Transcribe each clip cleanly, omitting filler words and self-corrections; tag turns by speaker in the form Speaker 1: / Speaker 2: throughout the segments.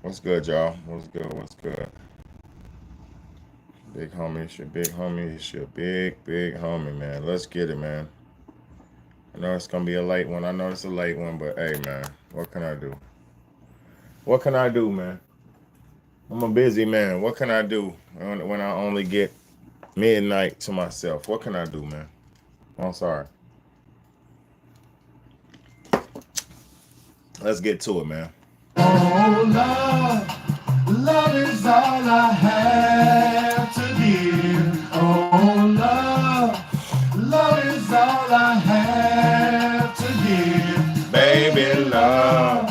Speaker 1: What's good, y'all? What's good? What's good? Big homie, it's your big homie. It's your big homie, man. Let's get it, man. I know it's gonna be a late one. I know it's a late one, but hey, man, what can I do? What can I do, man? I'm a busy man. What can I do when I only get midnight to myself? What can I do, man? I'm sorry. Let's get to it, man.
Speaker 2: Oh, love is all I have to give. Oh, love is all I have to give.
Speaker 1: Baby love.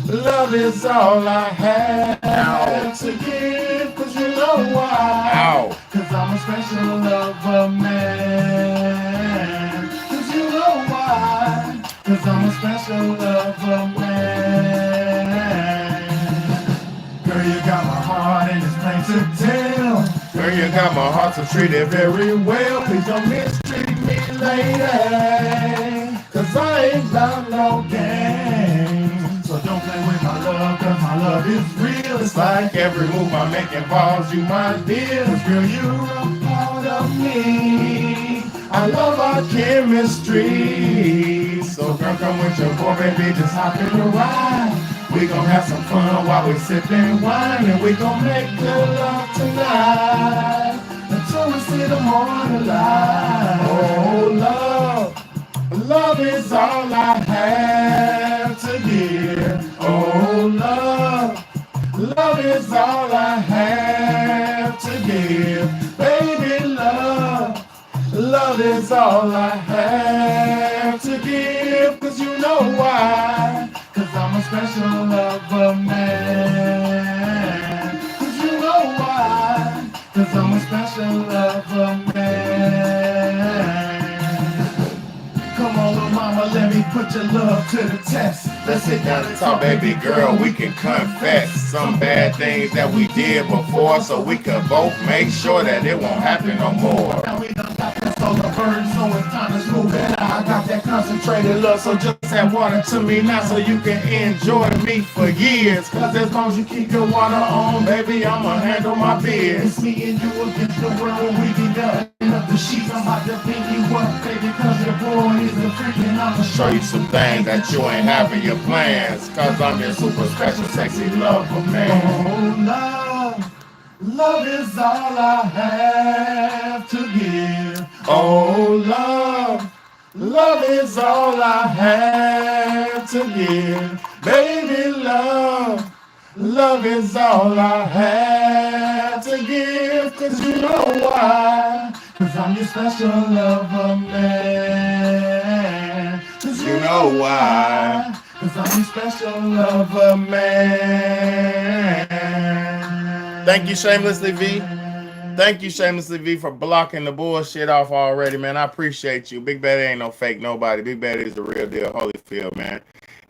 Speaker 2: Love is all I
Speaker 1: Ow.
Speaker 2: have to give. Cause you know why?
Speaker 1: Ow.
Speaker 2: Cause I'm a special lover man. Cause you know why? Cause I'm a special lover man. Girl, you got my heart and it's plain to tell.
Speaker 1: Girl, you got my heart, so treat it very well.
Speaker 2: Please don't mistreat me, lady. Cause I ain't about no games. So don't play with my love, cause my love is real. It's like every move I make involves you, my dear. Cause girl, you're a part of me. I love our chemistry. So girl, come with your boy, baby, just hop in the ride. We gon' have some fun while we sippin' wine. And we gon' make good love tonight until we see the morning light. Oh, love is all I have to give. Oh, love is all I have to give. Baby, love is all I have to give. Cause you know why? Cause I'm a special lover man. Cause you know why? Cause I'm a special lover man. Come on, little mama, let me put your love to the test. Let's sit down and talk, baby girl. We can confess some bad things that we did before, so we could both make sure that it won't happen no more. Now we done got that solar burn, so it's time to smooth it out. I got that concentrated love, so just add water to me now, so you can enjoy me for years. Cause as long as you keep your water on, baby, I'ma handle my biz. It's me and you against the world when we be done up the sheets. I'm about to pick you up, baby, cause your boy is a freak and I'ma
Speaker 1: Show you some things that you ain't have in your plans. Cause I'm your super special, sexy lover, man.
Speaker 2: Oh, love is all I have to give.
Speaker 1: Oh,
Speaker 2: Love is all I have to give. Baby, love is all I have to give. Cause you know why? Cause I'm your special lover man. Cause
Speaker 1: you know why.
Speaker 2: Cause I'm your special lover man.
Speaker 1: Thank you, Shamelessly V. Thank you, Shamelessly V, for blocking the bullshit off already, man. I appreciate you. Big Betty ain't no fake nobody. Big Betty is the real deal, Holyfield, man.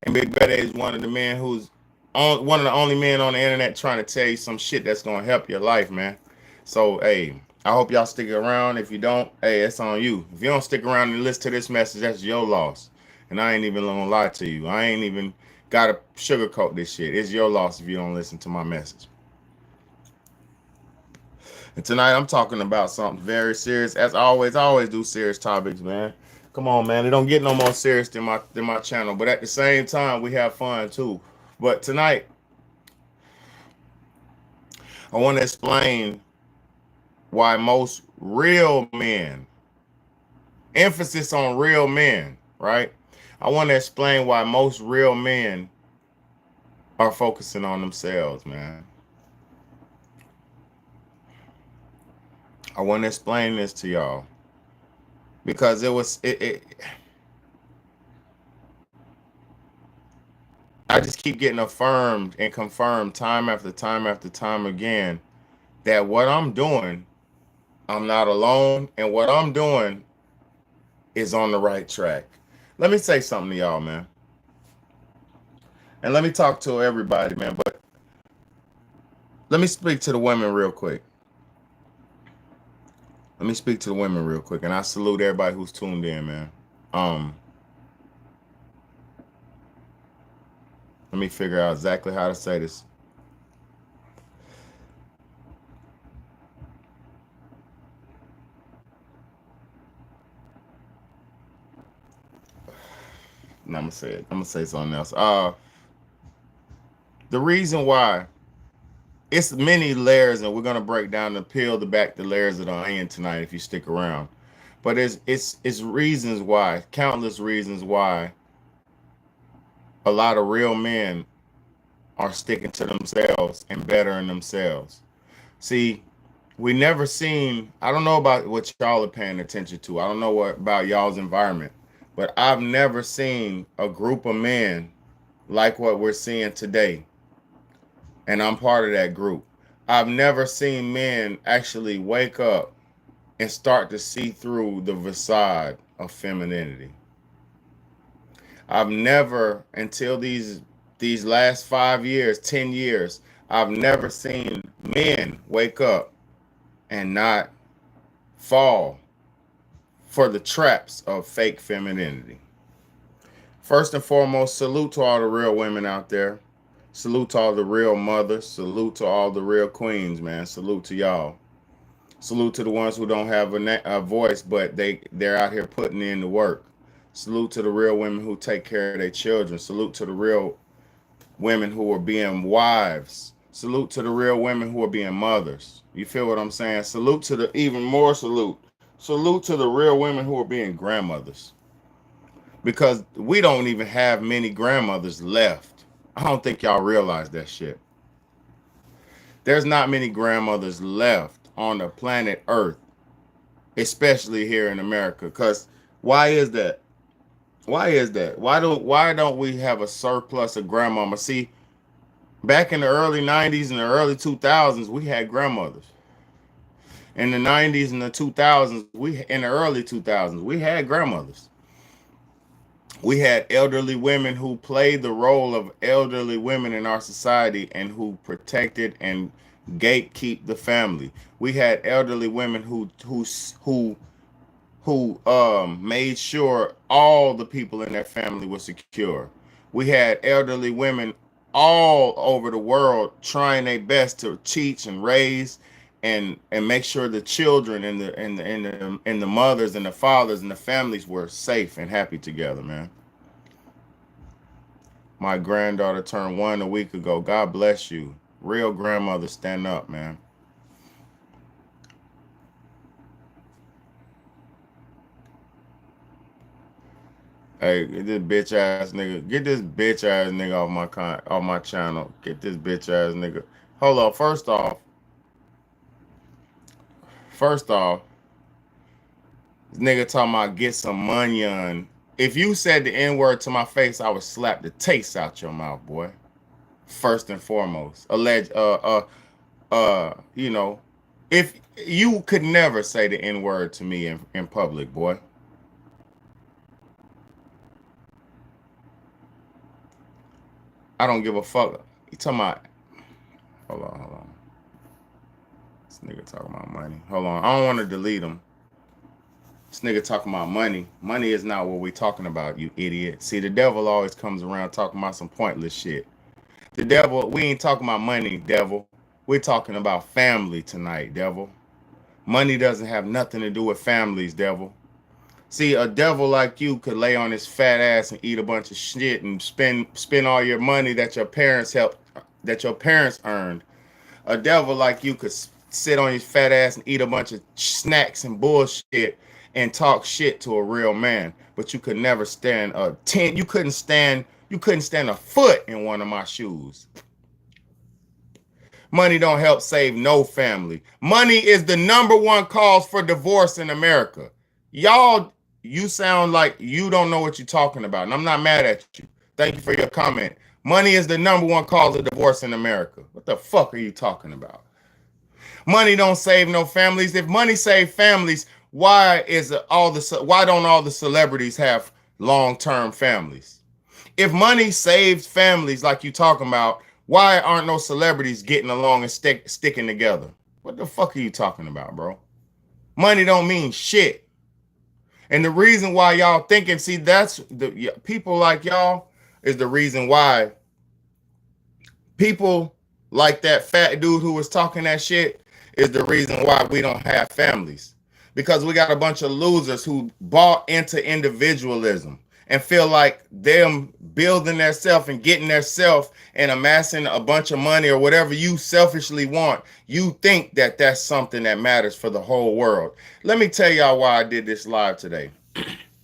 Speaker 1: And Big Betty is one of the men who's one of the only men on the internet trying to tell you some shit that's gonna help your life, man. So, hey, I hope y'all stick around. If you don't, hey, it's on you. If you don't stick around and listen to this message, that's your loss. And I ain't even gonna lie to you. I ain't even gotta sugarcoat this shit. It's your loss if you don't listen to my message. And tonight I'm talking about something very serious. As always, I always do serious topics, man. Come on, man. It don't get no more serious than my channel. But at the same time, we have fun too. But tonight, I want to explain why most real men, emphasis on real men, right? I want to explain why most real men are focusing on themselves, man. I want to explain this to y'all because it I just keep getting affirmed and confirmed time after time after time again that what I'm doing, I'm not alone, and what I'm doing is on the right track. Let me say something to y'all, man. And let me talk to everybody, man, but let me speak to the women real quick. Let me speak to the women real quick, and I salute everybody who's tuned in, man. Um, Let me figure out exactly how to say this. No, I'm gonna say it. I'm gonna say something else. The reason why it's many layers, and we're gonna break down and peel back the layers of the onion tonight if you stick around. But it's reasons why, countless reasons why a lot of real men are sticking to themselves and bettering themselves. See, we never seen, I don't know about what y'all are paying attention to. I don't know what about y'all's environment, but I've never seen a group of men like what we're seeing today. And I'm part of that group. I've never seen men actually wake up and start to see through the facade of femininity. I've never, until these last 5 years, 10 years, I've never seen men wake up and not fall for the traps of fake femininity. First and foremost, salute to all the real women out there. Salute to all the real mothers. Salute to all the real queens, man. Salute to y'all. Salute to the ones who don't have a voice, but they're out here putting in the work. Salute to the real women who take care of their children. Salute to the real women who are being wives. Salute to the real women who are being mothers. You feel what I'm saying? Salute to the even more salute. Salute to the real women who are being grandmothers. Because we don't even have many grandmothers left. I don't think y'all realize that shit. There's not many grandmothers left on the planet Earth, especially here in America. Because why is that? Why is that? Why don't we have a surplus of grandmama? See, back in the early 90s and the early 2000s, we had grandmothers. In the 90s and the 2000s, in the early 2000s, we had grandmothers. We had elderly women who played the role of elderly women in our society and who protected and gatekeep the family. We had elderly women who made sure all the people in their family were secure. We had elderly women all over the world trying their best to teach and raise and make sure the children and the mothers and the fathers and the families were safe and happy together, man. My granddaughter turned 1 a week ago. God bless you. Real grandmother, stand up, man. Hey, get this bitch ass nigga. Get this bitch ass nigga off my channel. Get this bitch ass nigga. Hold on. First off, this nigga talking about get some money on. If you said the N-word to my face, I would slap the taste out your mouth, boy. First and foremost. You know, if you could never say the N-word to me in public, boy. I don't give a fuck. You talking about? Hold on. This nigga talking about money. Hold on. I don't want to delete him. This nigga talking about money. Money is not what we talking about, you idiot. See, the devil always comes around talking about some pointless shit. The devil, we ain't talking about money, devil. We're talking about family tonight, devil. Money doesn't have nothing to do with families, devil. See, a devil like you could lay on his fat ass and eat a bunch of shit and spend all your money that your parents earned. A devil like you could sit on his fat ass and eat a bunch of snacks and bullshit and talk shit to a real man. But you could never stand you couldn't stand a foot in one of my shoes. Money don't help save no family. Money is the #1 cause for divorce in America. Y'all, you sound like you don't know what you're talking about, and I'm not mad at you. Thank you for your comment. Money is the #1 cause of divorce in America. What the fuck are you talking about? Money don't save no families. If money save families, why don't all the celebrities have long-term families? If money saves families like you talking about, why aren't no celebrities getting along and sticking together? What the fuck are you talking about, bro? Money don't mean shit. And the reason why y'all thinking, see, that's the people like y'all is the reason why people like that fat dude who was talking that shit is the reason why we don't have families. Because we got a bunch of losers who bought into individualism and feel like them building their self and getting their self and amassing a bunch of money or whatever you selfishly want, you think that that's something that matters for the whole world. Let me tell y'all why I did this live today,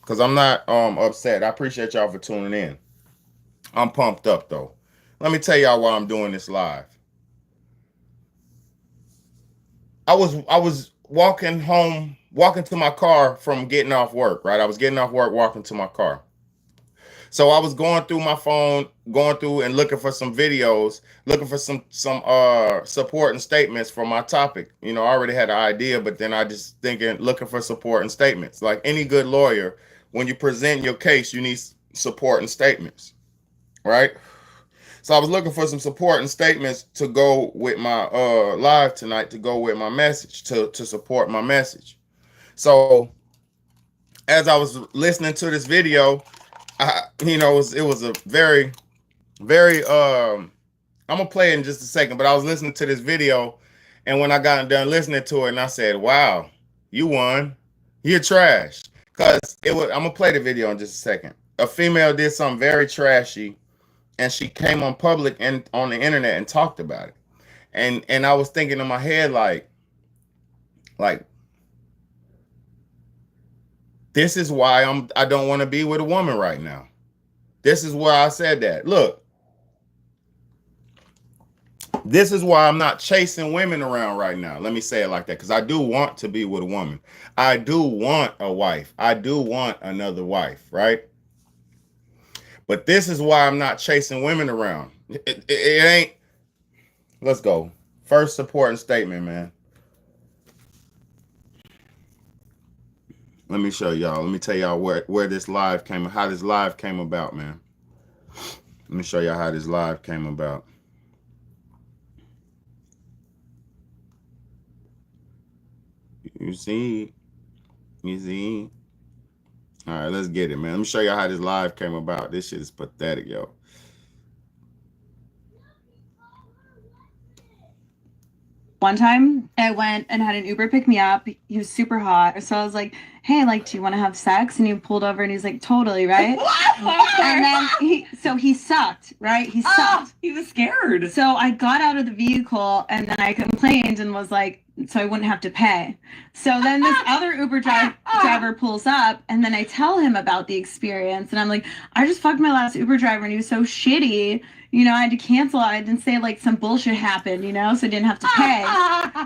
Speaker 1: because I'm not upset. I appreciate y'all for tuning in. I'm pumped up though. Let me tell y'all why I'm doing this live. I was walking to my car from getting off work, right? I was getting off work, walking to my car. So I was going through my phone, going through and looking for some videos, looking for some supporting statements for my topic. You know, I already had an idea, but then I just looking for supporting statements. Like any good lawyer, when you present your case, you need supporting statements, right? So I was looking for some supporting statements to go with my live tonight, to go with my message, to support my message. So as I was listening to this video, it was a very, very, I'm gonna play it in just a second, but I was listening to this video, and when I got done listening to it, and I said, wow, you won. You're trash. Because I'm gonna play the video in just a second. A female did something very trashy, and she came on public and on the internet and talked about it. And I was thinking in my head, like, this is why I don't want to be with a woman right now. This is why I said that. Look, this is why I'm not chasing women around right now. Let me say it like that, because I do want to be with a woman. I do want a wife. I do want another wife, right? But this is why I'm not chasing women around. It ain't. Let's go. First supporting statement, man. Let me show y'all. Let me tell y'all where this live came, how this live came about, man. Let me show y'all how this live came about. You see? All right, let's get it, man. Let me show y'all how this live came about. This shit is pathetic, yo.
Speaker 3: One time I went and had an Uber pick me up. He was super hot. So I was like, hey, like, do you want to have sex? And he pulled over and he's like, totally, right? And then he sucked, right? He sucked.
Speaker 4: He was scared.
Speaker 3: So I got out of the vehicle and then I complained and was like, so I wouldn't have to pay. So then this other Uber driver pulls up and then I tell him about the experience. And I'm like, I just fucked my last Uber driver and he was so shitty. You know, I had to cancel. I didn't say like some bullshit happened, you know, so I didn't have to pay.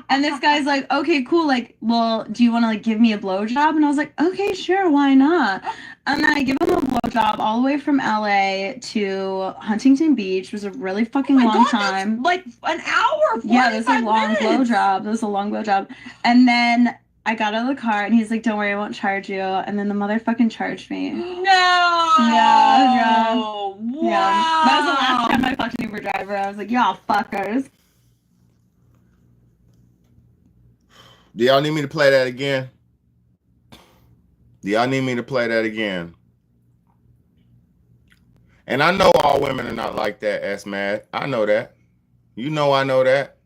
Speaker 3: And this guy's like, okay, cool. Like, well, do you want to like give me a blowjob? And I was like, okay, sure. Why not? And then I give him a blowjob all the way from LA to Huntington Beach. It was a really fucking long time.
Speaker 4: Like an hour.
Speaker 3: Yeah, it was a long blowjob. It was a long blowjob. And then I got out of the car and he's like, don't worry, I won't charge you. And then the motherfucking charged me.
Speaker 4: No.
Speaker 3: Yeah.
Speaker 4: Wow.
Speaker 3: Yeah. That was the last time I fucked an Uber driver. I was like, y'all fuckers.
Speaker 1: Do y'all need me to play that again? Do y'all need me to play that again? And I know all women are not like that, S-Mad. I know that. You know I know that.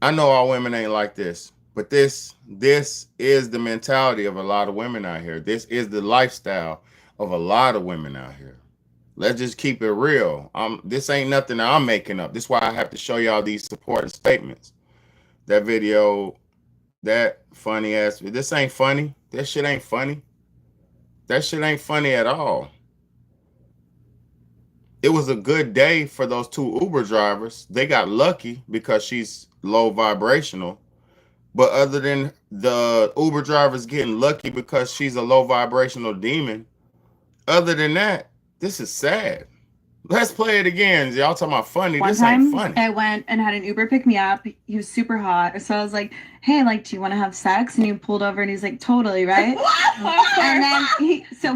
Speaker 1: I know all women ain't like this. But this is the mentality of a lot of women out here. This is the lifestyle of a lot of women out here. Let's just keep it real. This ain't nothing that I'm making up. This is why I have to show y'all these supporting statements. That video, that funny ass, this ain't funny. That shit ain't funny. That shit ain't funny at all. It was a good day for those two Uber drivers. They got lucky because she's low vibrational. But other than the Uber drivers getting lucky because she's a low vibrational demon, other than that, this is sad. Let's play it again. Y'all talking about funny.
Speaker 3: One
Speaker 1: This ain't
Speaker 3: time
Speaker 1: funny.
Speaker 3: I went and had an Uber pick me up. He was super hot. So I was like, hey, like, do you want to have sex? And he pulled over and he's like, totally, right? And then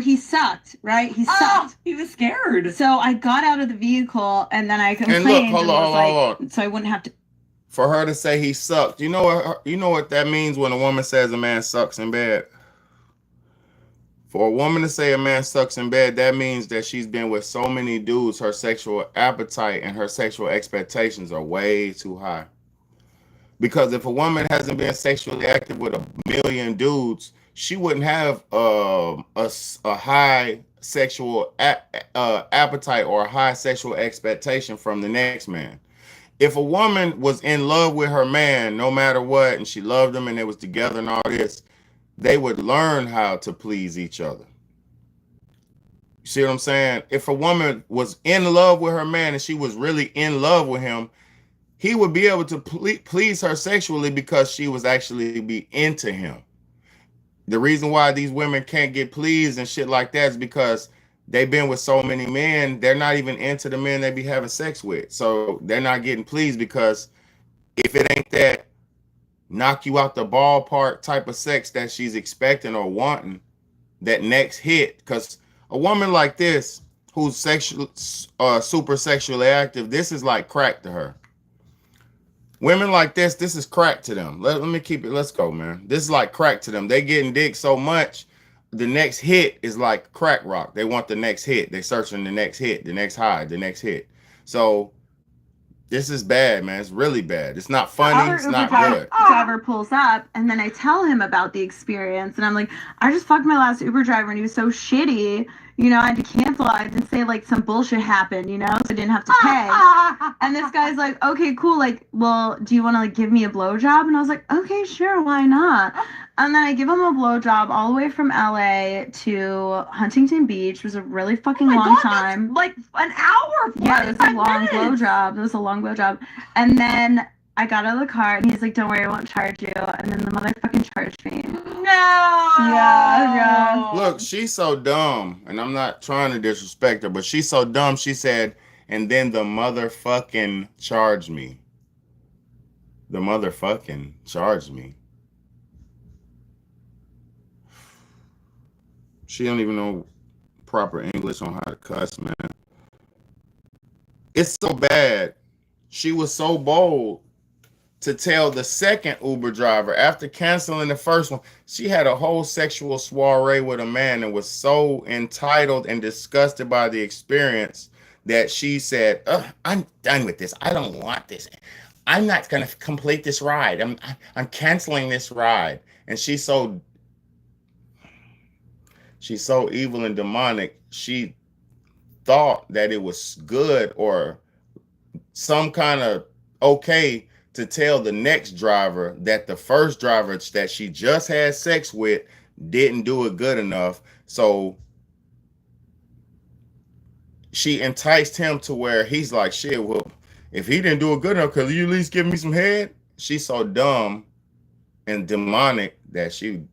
Speaker 3: he sucked, right? He sucked.
Speaker 4: He was scared.
Speaker 3: So I got out of the vehicle and then I complained.
Speaker 1: And look, hold on.
Speaker 3: So I wouldn't have to.
Speaker 1: For her to say he sucked, you know what that means when a woman says a man sucks in bed? For a woman to say a man sucks in bed, that means that she's been with so many dudes, her sexual appetite and her sexual expectations are way too high. Because if a woman hasn't been sexually active with a million dudes, she wouldn't have a high sexual appetite or a high sexual expectation from the next man. If a woman was in love with her man, no matter what, and she loved him and they was together and all this, they would learn how to please each other. You see what I'm saying? If a woman was in love with her man and she was really in love with him, he would be able to please her sexually because she was actually be into him. The reason why these women can't get pleased and shit like that is because they've been with so many men, they're not even into the men they be having sex with. So they're not getting pleased because if it ain't that knock you out the ballpark type of sex that she's expecting or wanting, that next hit, because a woman like this who's super sexually active, this is like crack to her. Women like this is crack to them. Let me keep it. Let's go, man. This is like crack to them. They getting dick so much. The next hit is like crack rock. They want the next hit. They searching the next hit, the next high, the next hit. So this is bad, man. It's really bad. It's not funny. It's not good.
Speaker 3: Driver pulls up, and then I tell him about the experience, and I'm like, I just fucked my last Uber driver, and he was so shitty. You know, I had to cancel. I didn't say like some bullshit happened, you know, so I didn't have to pay. And this guy's like, okay, cool. Like, well, do you want to like give me a blowjob? And I was like, okay, sure, why not? And then I give him a blowjob all the way from LA to Huntington Beach. It was a really fucking long time.
Speaker 4: Like an hour.
Speaker 3: Yeah, it was a long blowjob. It was a long blowjob. And then I got out of the car and he's like, don't worry, I won't charge you. And then the motherfucking charged me.
Speaker 4: No.
Speaker 3: Yeah.
Speaker 1: Look, she's so dumb, and I'm not trying to disrespect her, but she's so dumb. She said, and then the motherfucking charged me. The motherfucking charged me. She don't even know proper English on how to cuss, man. It's so bad. She was so bold to tell the second Uber driver after canceling the first one. She had a whole sexual soiree with a man and was so entitled and disgusted by the experience that she said, I'm done with this. I don't want this. I'm not going to complete this ride. I'm canceling this ride. And she's so evil and demonic. She thought that it was good or some kind of okay to tell the next driver that the first driver that she just had sex with didn't do it good enough. So she enticed him to where he's like, shit, well, if he didn't do it good enough, could you at least give me some head? She's so dumb and demonic that she...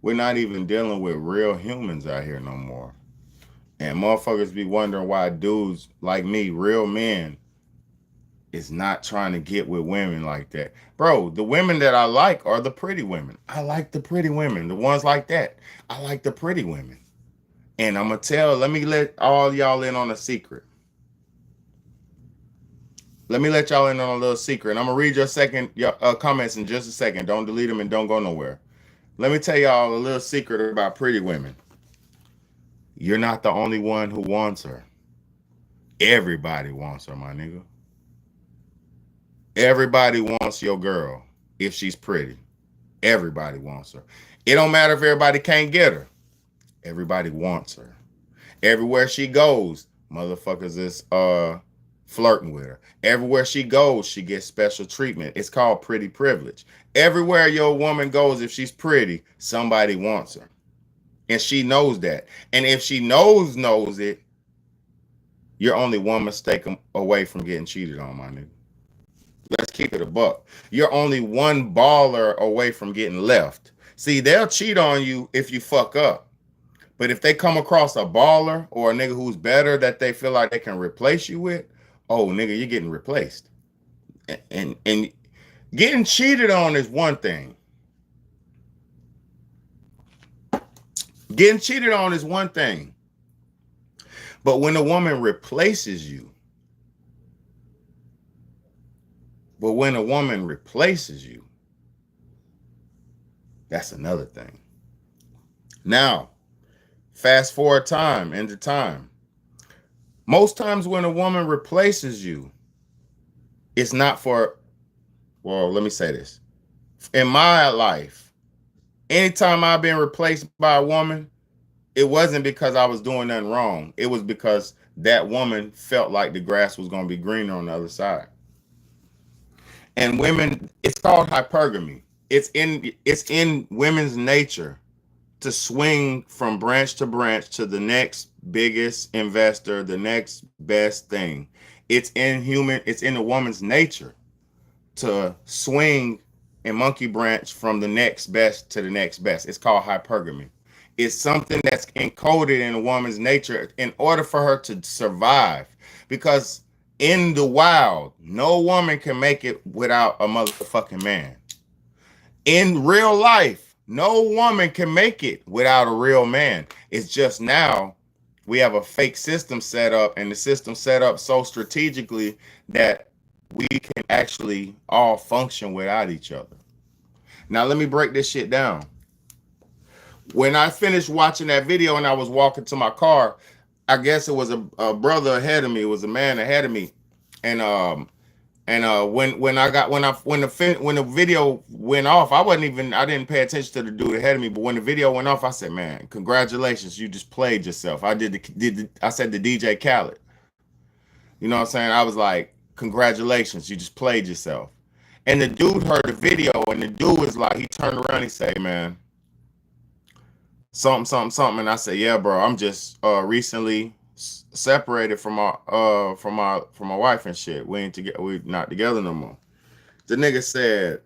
Speaker 1: We're not even dealing with real humans out here no more. And motherfuckers be wondering why dudes like me, real men, is not trying to get with women like that. Bro, the women that I like are the pretty women. I like the pretty women, the ones like that. I like the pretty women. And I'm going to let me let all y'all in on a secret. Let me let y'all in on a little secret. And I'm going to read your comments in just a second. Don't delete them and don't go nowhere. Let me tell y'all a little secret about pretty women. You're not the only one who wants her. Everybody wants her, my nigga. Everybody wants your girl if she's pretty. Everybody wants her. It don't matter if everybody can't get her. Everybody wants her. Everywhere she goes, motherfuckers is flirting with her. Everywhere she goes, she gets special treatment. It's called pretty privilege. Everywhere your woman goes, if she's pretty, somebody wants her. And she knows that. And if she knows it, you're only one mistake away from getting cheated on, my nigga. Let's keep it a buck. You're only one baller away from getting left. See, they'll cheat on you if you fuck up. But if they come across a baller or a nigga who's better that they feel like they can replace you with, oh, nigga, you're getting replaced. And getting cheated on is one thing. Getting cheated on is one thing. But when a woman replaces you, that's another thing. Now, fast forward time into time. Most times when a woman replaces you, It's not for, well, let me say this. In my life, anytime I've been replaced by a woman, it wasn't because I was doing nothing wrong. It was because that woman felt like the grass was going to be greener on the other side. And women, it's called hypergamy. It's in women's nature to swing from branch to the next biggest investor, the next best thing. It's in the woman's nature to swing and monkey branch from the next best to the next best. It's called hypergamy. It's something that's encoded in a woman's nature in order for her to survive. Because in the wild, no woman can make it without a motherfucking man. In real life, no woman can make it without a real man. It's just now we have a fake system set up, and the system set up so strategically that we can actually all function without each other. Now, let me break this shit down. When I finished watching that video and I was walking to my car, I guess it was a brother ahead of me. It was a man ahead of me. And when the video went off, I didn't pay attention to the dude ahead of me. But when the video went off, I said, "Man, congratulations, you just played yourself." I said the DJ Khaled. You know what I'm saying? I was like, "Congratulations, you just played yourself." And the dude heard the video, and the dude was like, he turned around, he said, "Man, something." And I said, "Yeah, bro, I'm just recently separated from my wife and shit. We're not together no more." The nigga said,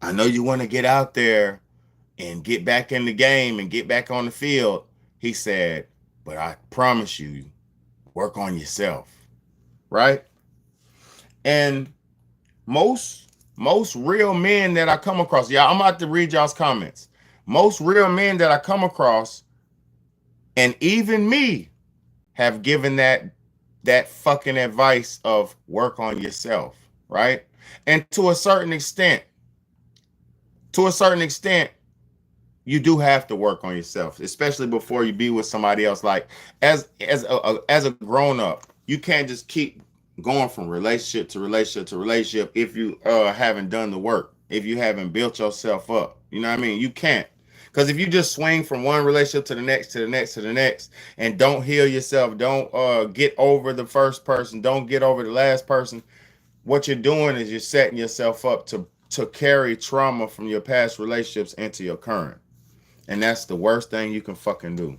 Speaker 1: "I know you want to get out there and get back in the game and get back on the field." He said, "But I promise you, work on yourself." Right? And most real men that I come across, y'all, I'm about to read y'all's comments. Most real men that I come across, and even me, have given that fucking advice of work on yourself, right? And to a certain extent, you do have to work on yourself, especially before you be with somebody else. Like as a grown up, you can't just keep going from relationship to relationship if you haven't done the work, if you haven't built yourself up. You know what I mean? You can't. Because if you just swing from one relationship to the next, and don't heal yourself, don't get over the first person, don't get over the last person, what you're doing is you're setting yourself up to carry trauma from your past relationships into your current. And that's the worst thing you can fucking do.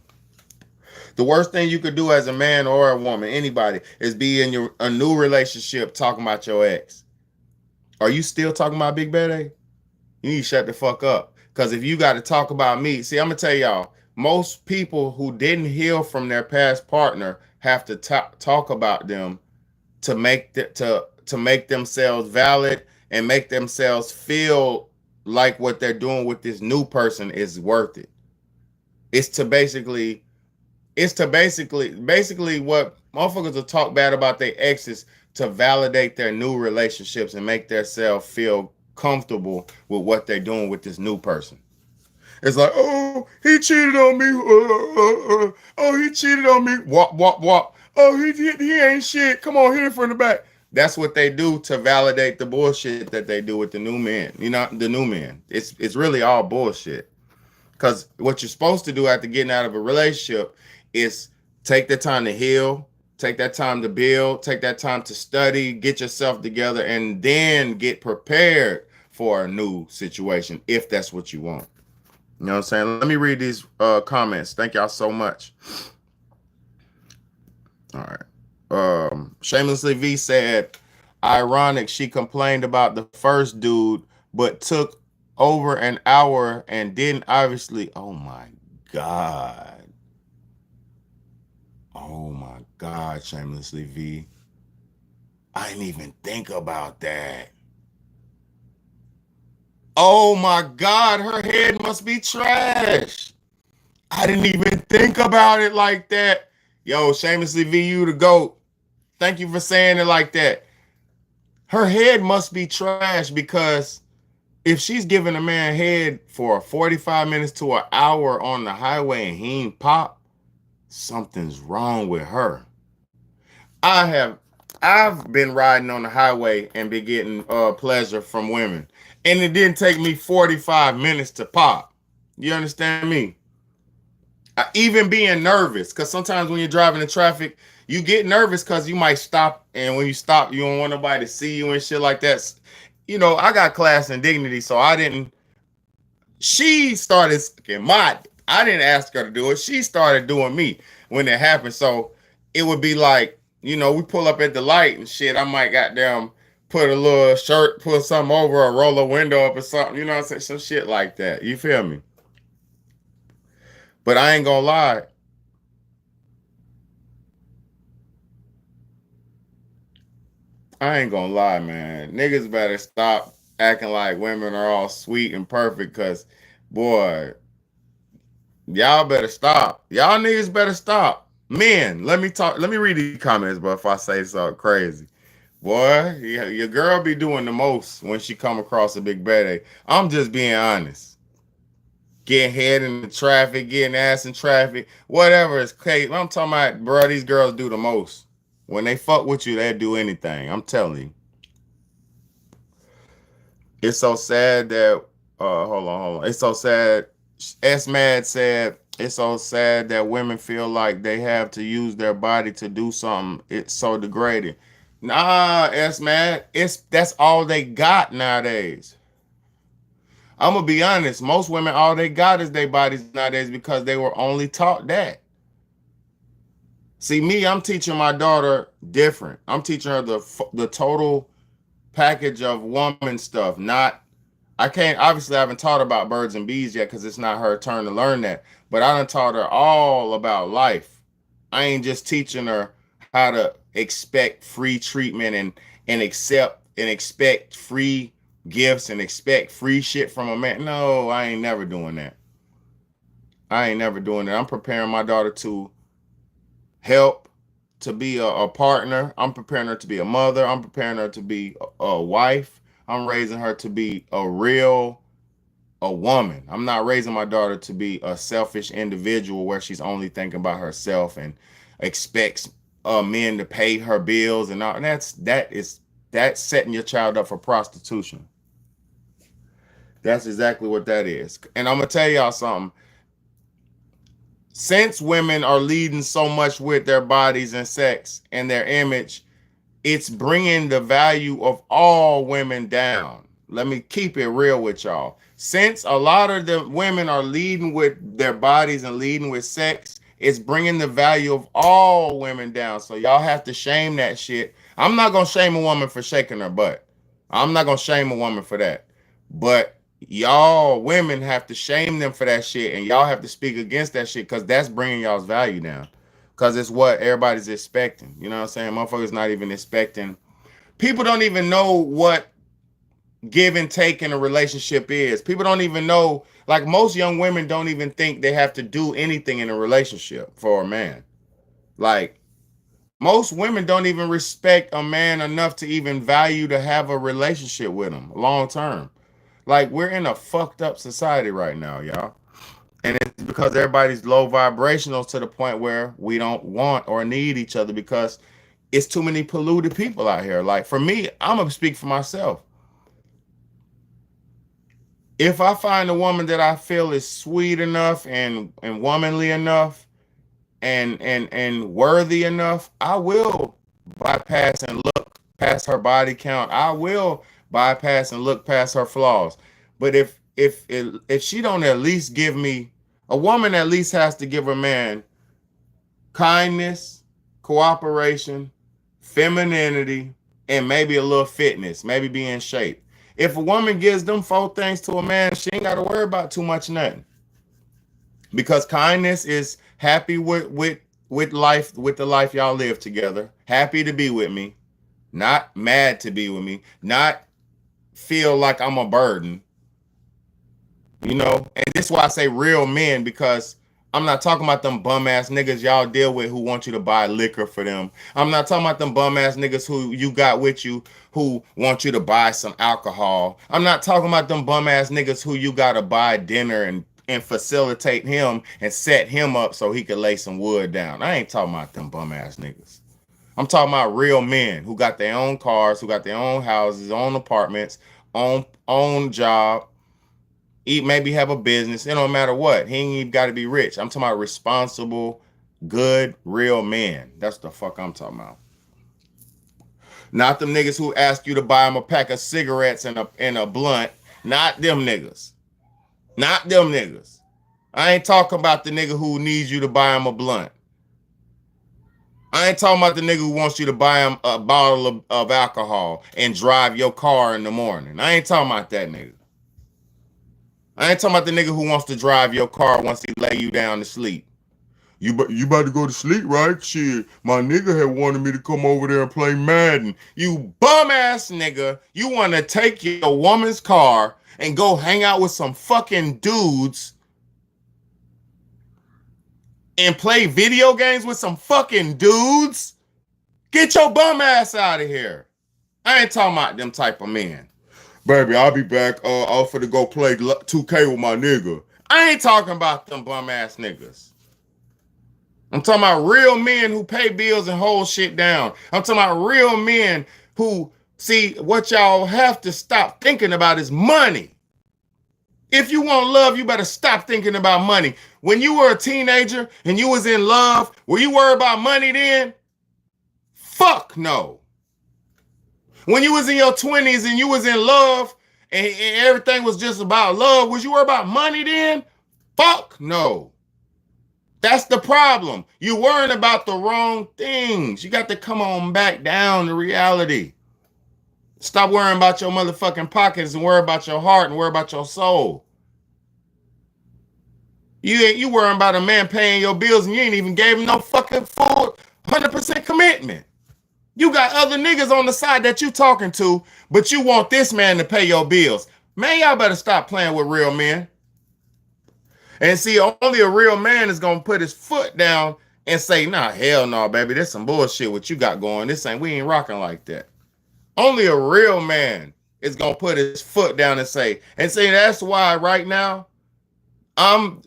Speaker 1: The worst thing you could do as a man or a woman, anybody, is be in a new relationship talking about your ex. Are you still talking about Big Bad A? You need to shut the fuck up. Because if you got to talk about me, see, I'm going to tell y'all, most people who didn't heal from their past partner have to talk about them to make themselves valid and make themselves feel like what they're doing with this new person is worth it. It's to basically what motherfuckers will talk bad about their exes to validate their new relationships and make themselves feel comfortable with what they're doing with this new person. It's like, "Oh, he cheated on me. Oh, he cheated on me. Wop. Oh, he ain't shit. Come on, hit it from the back." That's what they do to validate the bullshit that they do with the new men. You know, the new men. It's really all bullshit. Because what you're supposed to do after getting out of a relationship is take the time to heal, take that time to build, take that time to study, get yourself together, and then get prepared for a new situation if that's what you want. You know what I'm saying? Let me read these comments. Thank y'all so much. All right. Shamelessly V said, "Ironic, she complained about the first dude, but took over an hour and didn't obviously." Oh my God. Oh my God, Shamelessly V. I didn't even think about that. Oh my God, her head must be trash. I didn't even think about it like that. Yo, Shamelessly V, you the GOAT. Thank you for saying it like that. Her head must be trash, because if she's giving a man head for 45 minutes to an hour on the highway and he ain't pop, something's wrong with her. I have I've been riding on the highway and been getting pleasure from women, and it didn't take me 45 minutes to pop. You understand me? Even being nervous, because sometimes when you're driving in traffic, you get nervous because you might stop, and when you stop, you don't want nobody to see you and shit like that. You know, I got class and dignity, so I didn't. She started sucking my. I didn't ask her to do it. She started doing me when it happened. So it would be like, you know, we pull up at the light and shit. I might goddamn put a little shirt, put something over, or roll a window up or something. You know what I'm saying? Some shit like that. You feel me? But I ain't gonna lie. I ain't gonna lie, man. Niggas better stop acting like women are all sweet and perfect, cause boy, y'all better stop. Y'all niggas better stop. Men, let me read these comments, but if I say something crazy. Boy, your girl be doing the most when she come across a big bad. I'm just being honest. Getting head in the traffic, getting ass in traffic, whatever is crazy. I'm talking about, bro, these girls do the most. When they fuck with you, they do anything. I'm telling you. It's so sad that hold on. It's so sad. S Mad said it's so sad that women feel like they have to use their body to do something. It's so degrading. Nah, S Mad, that's all they got nowadays. I'm gonna be honest. Most women, all they got is their bodies nowadays because they were only taught that. See, me, I'm teaching my daughter different. I'm teaching her the total package of woman stuff. Not, I can't, obviously I haven't taught about birds and bees yet because it's not her turn to learn that. But I done taught her all about life. I ain't just teaching her how to expect free treatment and accept and expect free gifts and expect free shit from a man. No, I ain't never doing that. I ain't never doing that. I'm preparing my daughter to help, to be a partner. I'm preparing her to be a mother. I'm preparing her to be a wife. I'm raising her to be a woman. I'm not raising my daughter to be a selfish individual where she's only thinking about herself and expects men to pay her bills and all. And that's setting your child up for prostitution. That's exactly what that is. And I'm gonna tell y'all something. Since women are leading so much with their bodies and sex and their image, it's bringing the value of all women down. Let me keep it real with y'all. Since a lot of the women are leading with their bodies and leading with sex, it's bringing the value of all women down. So y'all have to shame that shit. I'm not going to shame a woman for shaking her butt. I'm not going to shame a woman for that. But y'all women have to shame them for that shit, and y'all have to speak against that shit because that's bringing y'all's value down. Because it's what everybody's expecting. You know what I'm saying? Motherfuckers not even expecting. People don't even know what give and take in a relationship is. People don't even know, like most young women don't even think they have to do anything in a relationship for a man. Like most women don't even respect a man enough to even value to have a relationship with him long term. Like we're in a fucked up society right now, y'all. And it's because everybody's low vibrational to the point where we don't want or need each other because it's too many polluted people out here. Like for me, I'm gonna speak for myself. If I find a woman that I feel is sweet enough and womanly enough and worthy enough, I will bypass and look past her body count. I will bypass and look past her flaws. But if she don't at least give me, a woman at least has to give a man kindness, cooperation, femininity, and maybe a little fitness, maybe be in shape. If a woman gives them 4 things to a man, she ain't got to worry about too much nothing. Because kindness is happy with life, with the life y'all live together, happy to be with me, not mad to be with me, not feel like I'm a burden. You know, and this is why I say real men, because I'm not talking about them bum ass niggas y'all deal with who want you to buy liquor for them. I'm not talking about them bum ass niggas who you got with you who want you to buy some alcohol. I'm not talking about them bum ass niggas who you got to buy dinner and facilitate him and set him up so he could lay some wood down. I ain't talking about them bum ass niggas. I'm talking about real men who got their own cars, who got their own houses, own apartments, own job, maybe have a business. It don't matter what. He ain't even got to be rich. I'm talking about responsible, good, real men. That's the fuck I'm talking about. Not them niggas who ask you to buy them a pack of cigarettes and a blunt. Not them niggas. Not them niggas. I ain't talking about the nigga who needs you to buy him a blunt. I ain't talking about the nigga who wants you to buy him a bottle of alcohol and drive your car in the morning. I ain't talking about that nigga. I ain't talking about the nigga who wants to drive your car once he lay you down to sleep. You about to go to sleep, right? Shit, my nigga had wanted me to come over there and play Madden. You bum ass nigga. You want to take your woman's car and go hang out with some fucking dudes and play video games with some fucking dudes? Get your bum ass out of here. I ain't talking about them type of men. Baby, I'll be back. I'll for to go play 2K with my nigga. I ain't talking about them bum ass niggas. I'm talking about real men who pay bills and hold shit down. I'm talking about real men who, see, what y'all have to stop thinking about is money. If you want love, you better stop thinking about money. When you were a teenager and you was in love, were you worried about money then? Fuck no. When you was in your 20s and you was in love and everything was just about love, was you worried about money then? Fuck no. That's the problem. You worrying about the wrong things. You got to come on back down to reality. Stop worrying about your motherfucking pockets and worry about your heart and worry about your soul. You worrying about a man paying your bills and you ain't even gave him no fucking full 100% commitment. You got other niggas on the side that you talking to, but you want this man to pay your bills. Man, y'all better stop playing with real men. And see, only a real man is going to put his foot down and say, nah, hell no, baby. There's some bullshit what you got going. We ain't rocking like that. Only a real man is going to put his foot down and say, that's why right now,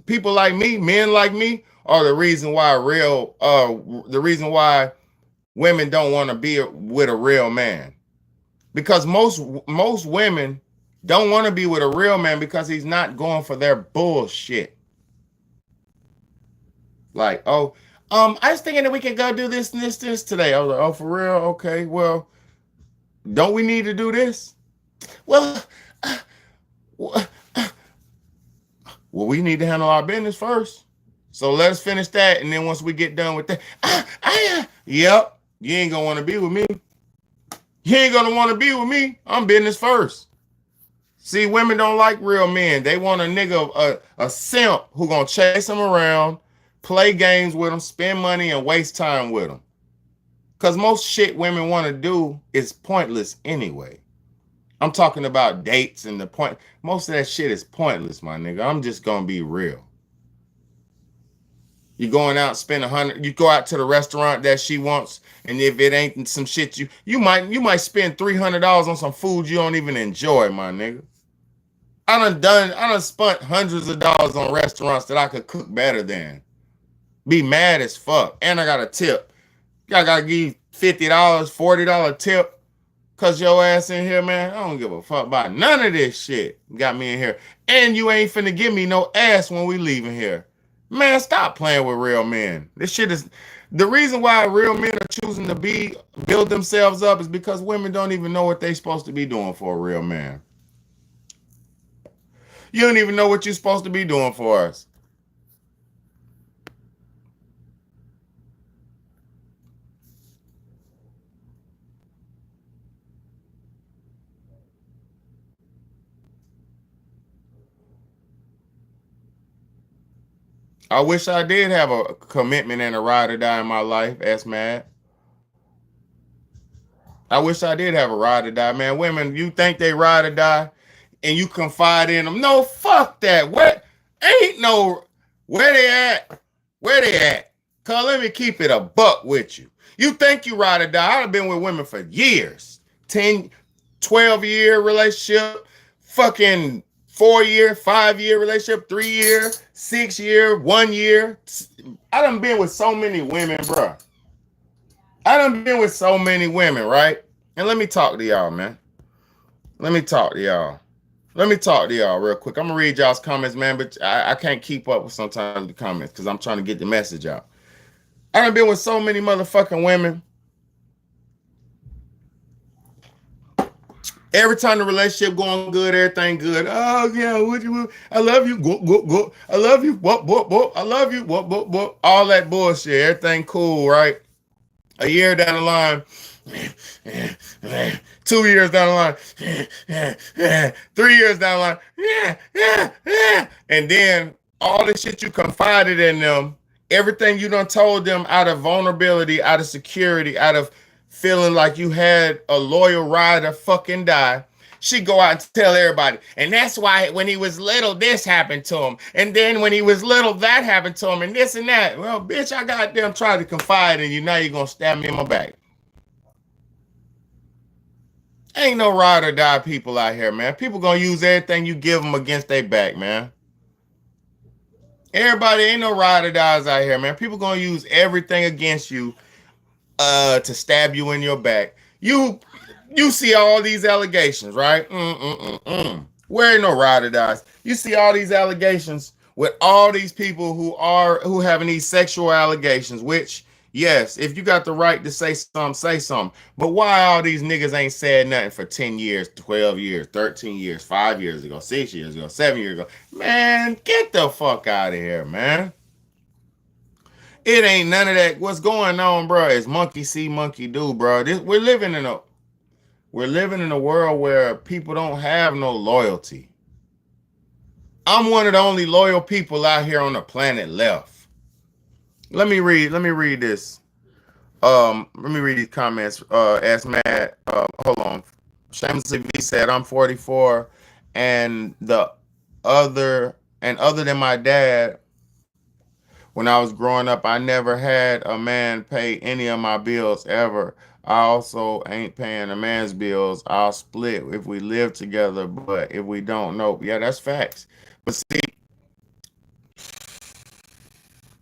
Speaker 1: people like me, men like me, are the reason why women don't want to be with a real man. Because most women don't want to be with a real man because he's not going for their bullshit. Like, I was thinking that we could go do this and this today. I was like, oh, for real? Okay, well, don't we need to do this? Well, we need to handle our business first. So let us finish that. And then once we get done with that, yep, you ain't gonna want to be with me. You ain't gonna want to be with me. I'm business first. See, women don't like real men. They want a nigga, a simp who gonna chase them around, play games with them, spend money, and waste time with them. Because most shit women want to do is pointless anyway. I'm talking about dates and the point. Most of that shit is pointless, my nigga. I'm just gonna be real. You going out, spend $100. You go out to the restaurant that she wants, and if it ain't some shit you might spend $300 on some food you don't even enjoy, my nigga. I done spent hundreds of dollars on restaurants that I could cook better than. Be mad as fuck, and I got a tip. I gotta give you $50, $40 tip. Cause your ass in here, man, I don't give a fuck about none of this shit. Got me in here. And you ain't finna give me no ass when we leaving here. Man, stop playing with real men. This shit is... The reason why real men are choosing to build themselves up is because women don't even know what they supposed to be doing for a real man. You don't even know what you're supposed to be doing for us. I wish I did have a commitment and a ride or die in my life, Mad. I wish I did have a ride or die, man. Women, you think they ride or die and you confide in them. No, fuck that. Where they at? Where they at? Cause let me keep it a buck with you. You think you ride or die. I've been with women for years. 10, 12-year relationship, fucking 4-year, 5-year relationship, 3-year, 6-year, 1 year. I done been with so many women, bro. I done been with so many women, right? And let me talk to y'all, man. Let me talk to y'all. Let me talk to y'all real quick. I'm gonna read y'all's comments, man, but I can't keep up with sometimes the comments because I'm trying to get the message out. I done been with so many motherfucking women. Every time the relationship going good, everything good. Oh yeah, what you? I love you. Go go go. I love you. Whoop whoop whoop. I love you. Whoop whoop whoop. All that bullshit. Everything cool, right? A year down the line, 2 years down the line, 3 years down the line, and then all the shit you confided in them, everything you done told them out of vulnerability, out of security, out of feeling like you had a loyal rider fucking die. She go out and tell everybody. And that's why when he was little, this happened to him. And then when he was little, that happened to him. And this and that. Well, bitch, I goddamn tried to confide in you. Now you're going to stab me in my back. Ain't no ride or die people out here, man. People going to use everything you give them against their back, man. Everybody ain't no ride or dies out here, man. People going to use everything against you to stab you in your back. You see all these allegations, right? Where ain't no ride or dies. You see all these allegations with all these people who having these sexual allegations, which, yes, if you got the right to say something, say something. But why all these niggas ain't said nothing for 10 years, 12 years, 13 years, 5 years ago, 6 years ago, 7 years ago? Man, get the fuck out of here, man. It ain't none of that. What's going on, bro, is monkey see, monkey do, bro. We're living in a world where people don't have no loyalty. I'm one of the only loyal people out here on the planet left. Let me read this. Let me read these comments. Ask Matt. Hold on. Shamelessly V said, I'm 44 and other than my dad, when I was growing up, I never had a man pay any of my bills ever. I also ain't paying a man's bills. I'll split if we live together, but if we don't, nope. Yeah, that's facts. But see,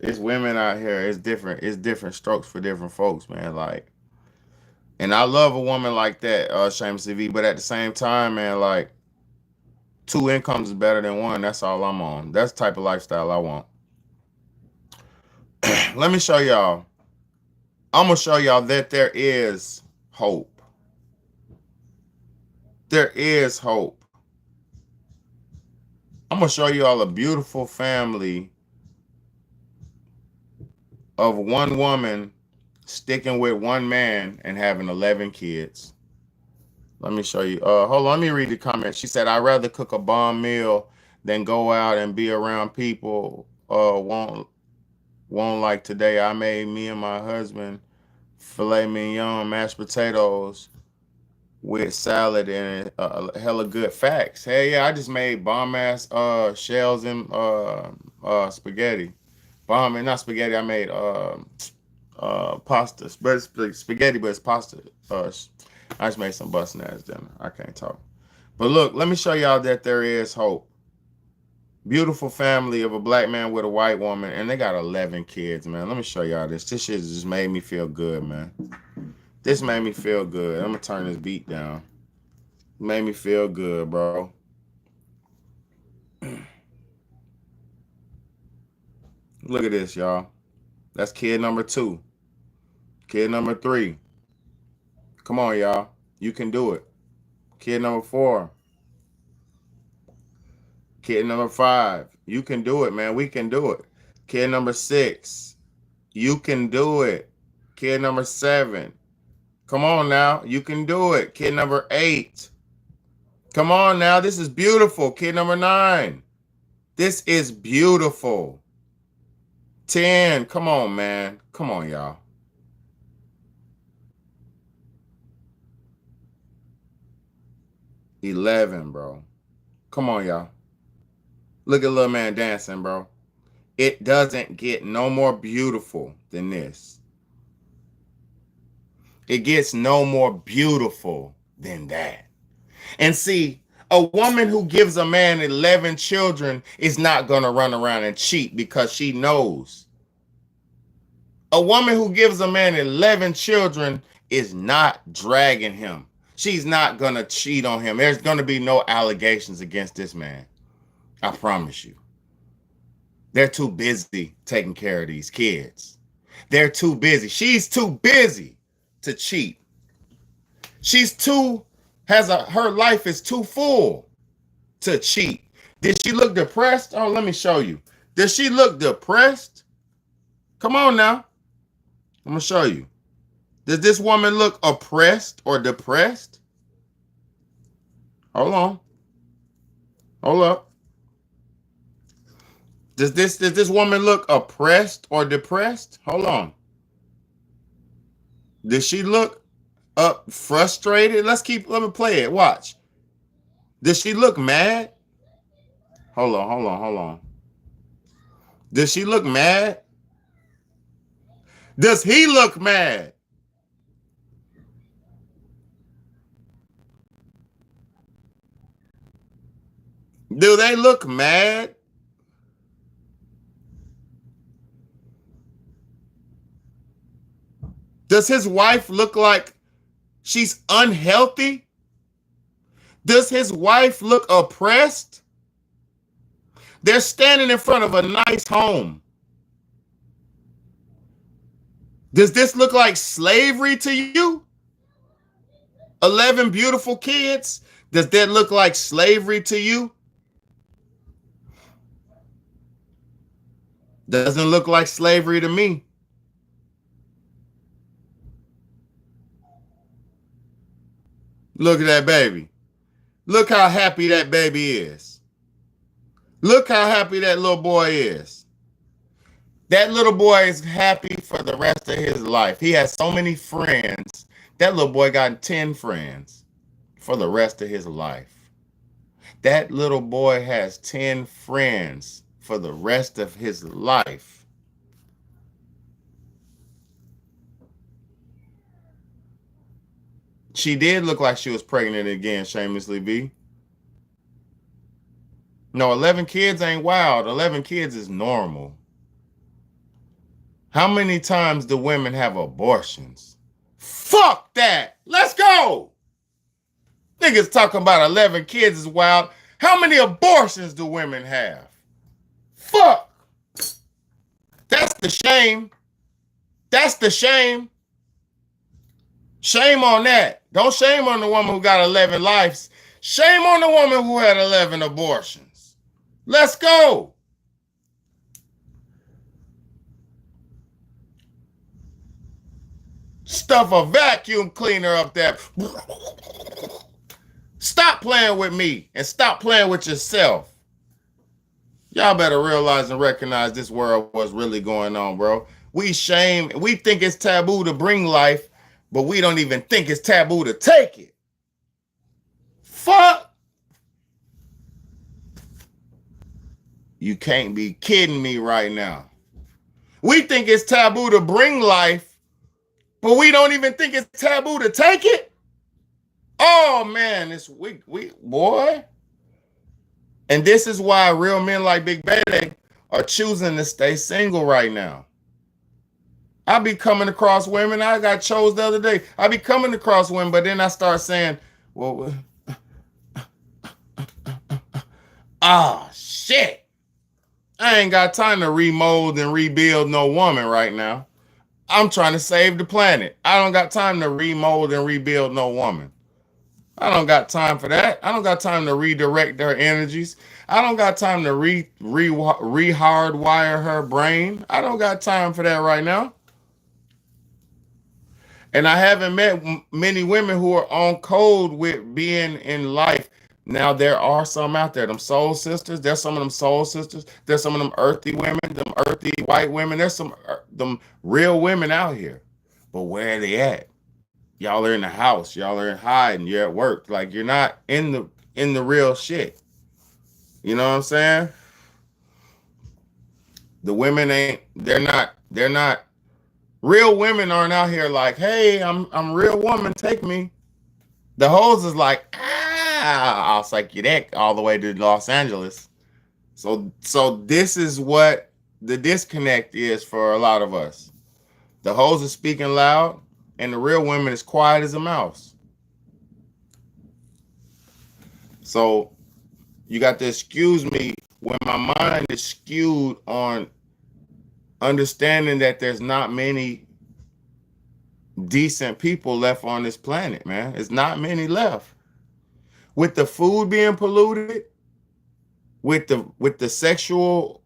Speaker 1: it's women out here. It's different. It's different strokes for different folks, man. Like, and I love a woman like that, Shamelessly V. But at the same time, man, like, 2 incomes is better than 1. That's all I'm on. That's the type of lifestyle I want. Let me show y'all. I'm going to show y'all that there is hope. There is hope. I'm going to show y'all a beautiful family of one woman sticking with one man and having 11 kids. Let me show you. Hold on, let me read the comment. She said, I'd rather cook a bomb meal than go out and be around people won't like today. I made me and my husband filet mignon, mashed potatoes with salad and hella good. Facts. Hey, yeah, I just made bomb ass shells and spaghetti. Not spaghetti. I made pasta, but it's spaghetti, but it's pasta. I just made some busting ass dinner. I can't talk. But look, let me show y'all that there is hope. Beautiful family of a black man with a white woman, and they got 11 kids, man. Let me show y'all this. This shit just made me feel good, man. This made me feel good. I'm gonna turn this beat down. It made me feel good, bro. Look at this, y'all. That's kid number 2. Kid number 3. Come on, y'all. You can do it. Kid number 4. Kid number 5. You can do it, man. We can do it. Kid number 6. You can do it. Kid number 7. Come on now. You can do it. Kid number 8. Come on now. This is beautiful. Kid number 9. This is beautiful. 10. Come on, man. Come on, y'all. 11, bro. Come on, y'all. Look at little man dancing, bro. It doesn't get no more beautiful than this. It gets no more beautiful than that. And see, a woman who gives a man 11 children is not going to run around and cheat because she knows A woman who gives a man 11 children is not dragging him. She's not going to cheat on him. There's going to be no allegations against this man. I promise you. They're too busy taking care of these kids. They're too busy. She's too busy to cheat. Her life is too full to cheat. Did she look depressed? Oh, let me show you. Does she look depressed? Come on now. I'm going to show you. Does this woman look oppressed or depressed? Hold on. Hold up. Does this woman look oppressed or depressed? Hold on. Does she look frustrated? Let me play it. Watch. Does she look mad? Hold on. Does she look mad? Does he look mad? Do they look mad? Does his wife look like she's unhealthy? Does his wife look oppressed? They're standing in front of a nice home. Does this look like slavery to you? 11 beautiful kids? Does that look like slavery to you? Doesn't look like slavery to me. Look at that baby. Look how happy that baby is. Look how happy that little boy is. That little boy is happy for the rest of his life. He has so many friends. That little boy got 10 friends for the rest of his life. That little boy has 10 friends for the rest of his life. She did look like she was pregnant again, Shamelessly V. No, 11 kids ain't wild. 11 kids is normal. How many times do women have abortions? Fuck that. Let's go. Niggas talking about 11 kids is wild. How many abortions do women have? Fuck. That's the shame. That's the shame. Shame on that. Don't shame on the woman who got 11 lives. Shame on the woman who had 11 abortions. Let's go. Stuff a vacuum cleaner up there. Stop playing with me and stop playing with yourself. Y'all better realize and recognize this world, what's really going on, bro. We think it's taboo to bring life, but we don't even think it's taboo to take it. Fuck. You can't be kidding me right now. We think it's taboo to bring life, but we don't even think it's taboo to take it. Oh man, it's we boy. And this is why real men like Big Bad are choosing to stay single right now. I be coming across women. I got chose the other day. I be coming across women, but then I start saying, well, shit. I ain't got time to remold and rebuild no woman right now. I'm trying to save the planet. I don't got time to remold and rebuild no woman. I don't got time for that. I don't got time to redirect their energies. I don't got time to rehardwire her brain. I don't got time for that right now. And I haven't met many women who are on code with being in life. Now, there are some out there, them soul sisters. There's some of them soul sisters. There's some of them earthy women, them earthy white women. There's some them real women out here. But where are they at? Y'all are in the house. Y'all are hiding. You're at work. Like, you're not in the real shit. You know what I'm saying? The women they're not real women aren't out here like, hey, I'm a real woman, take me. The hoes is like, I'll psych you that all the way to Los Angeles. So this is what the disconnect is for a lot of us. The hoes are speaking loud, and the real women is quiet as a mouse. So you got to excuse me when my mind is skewed on understanding that there's not many decent people left on this planet, man. It's not many left. With the food being polluted, with the sexual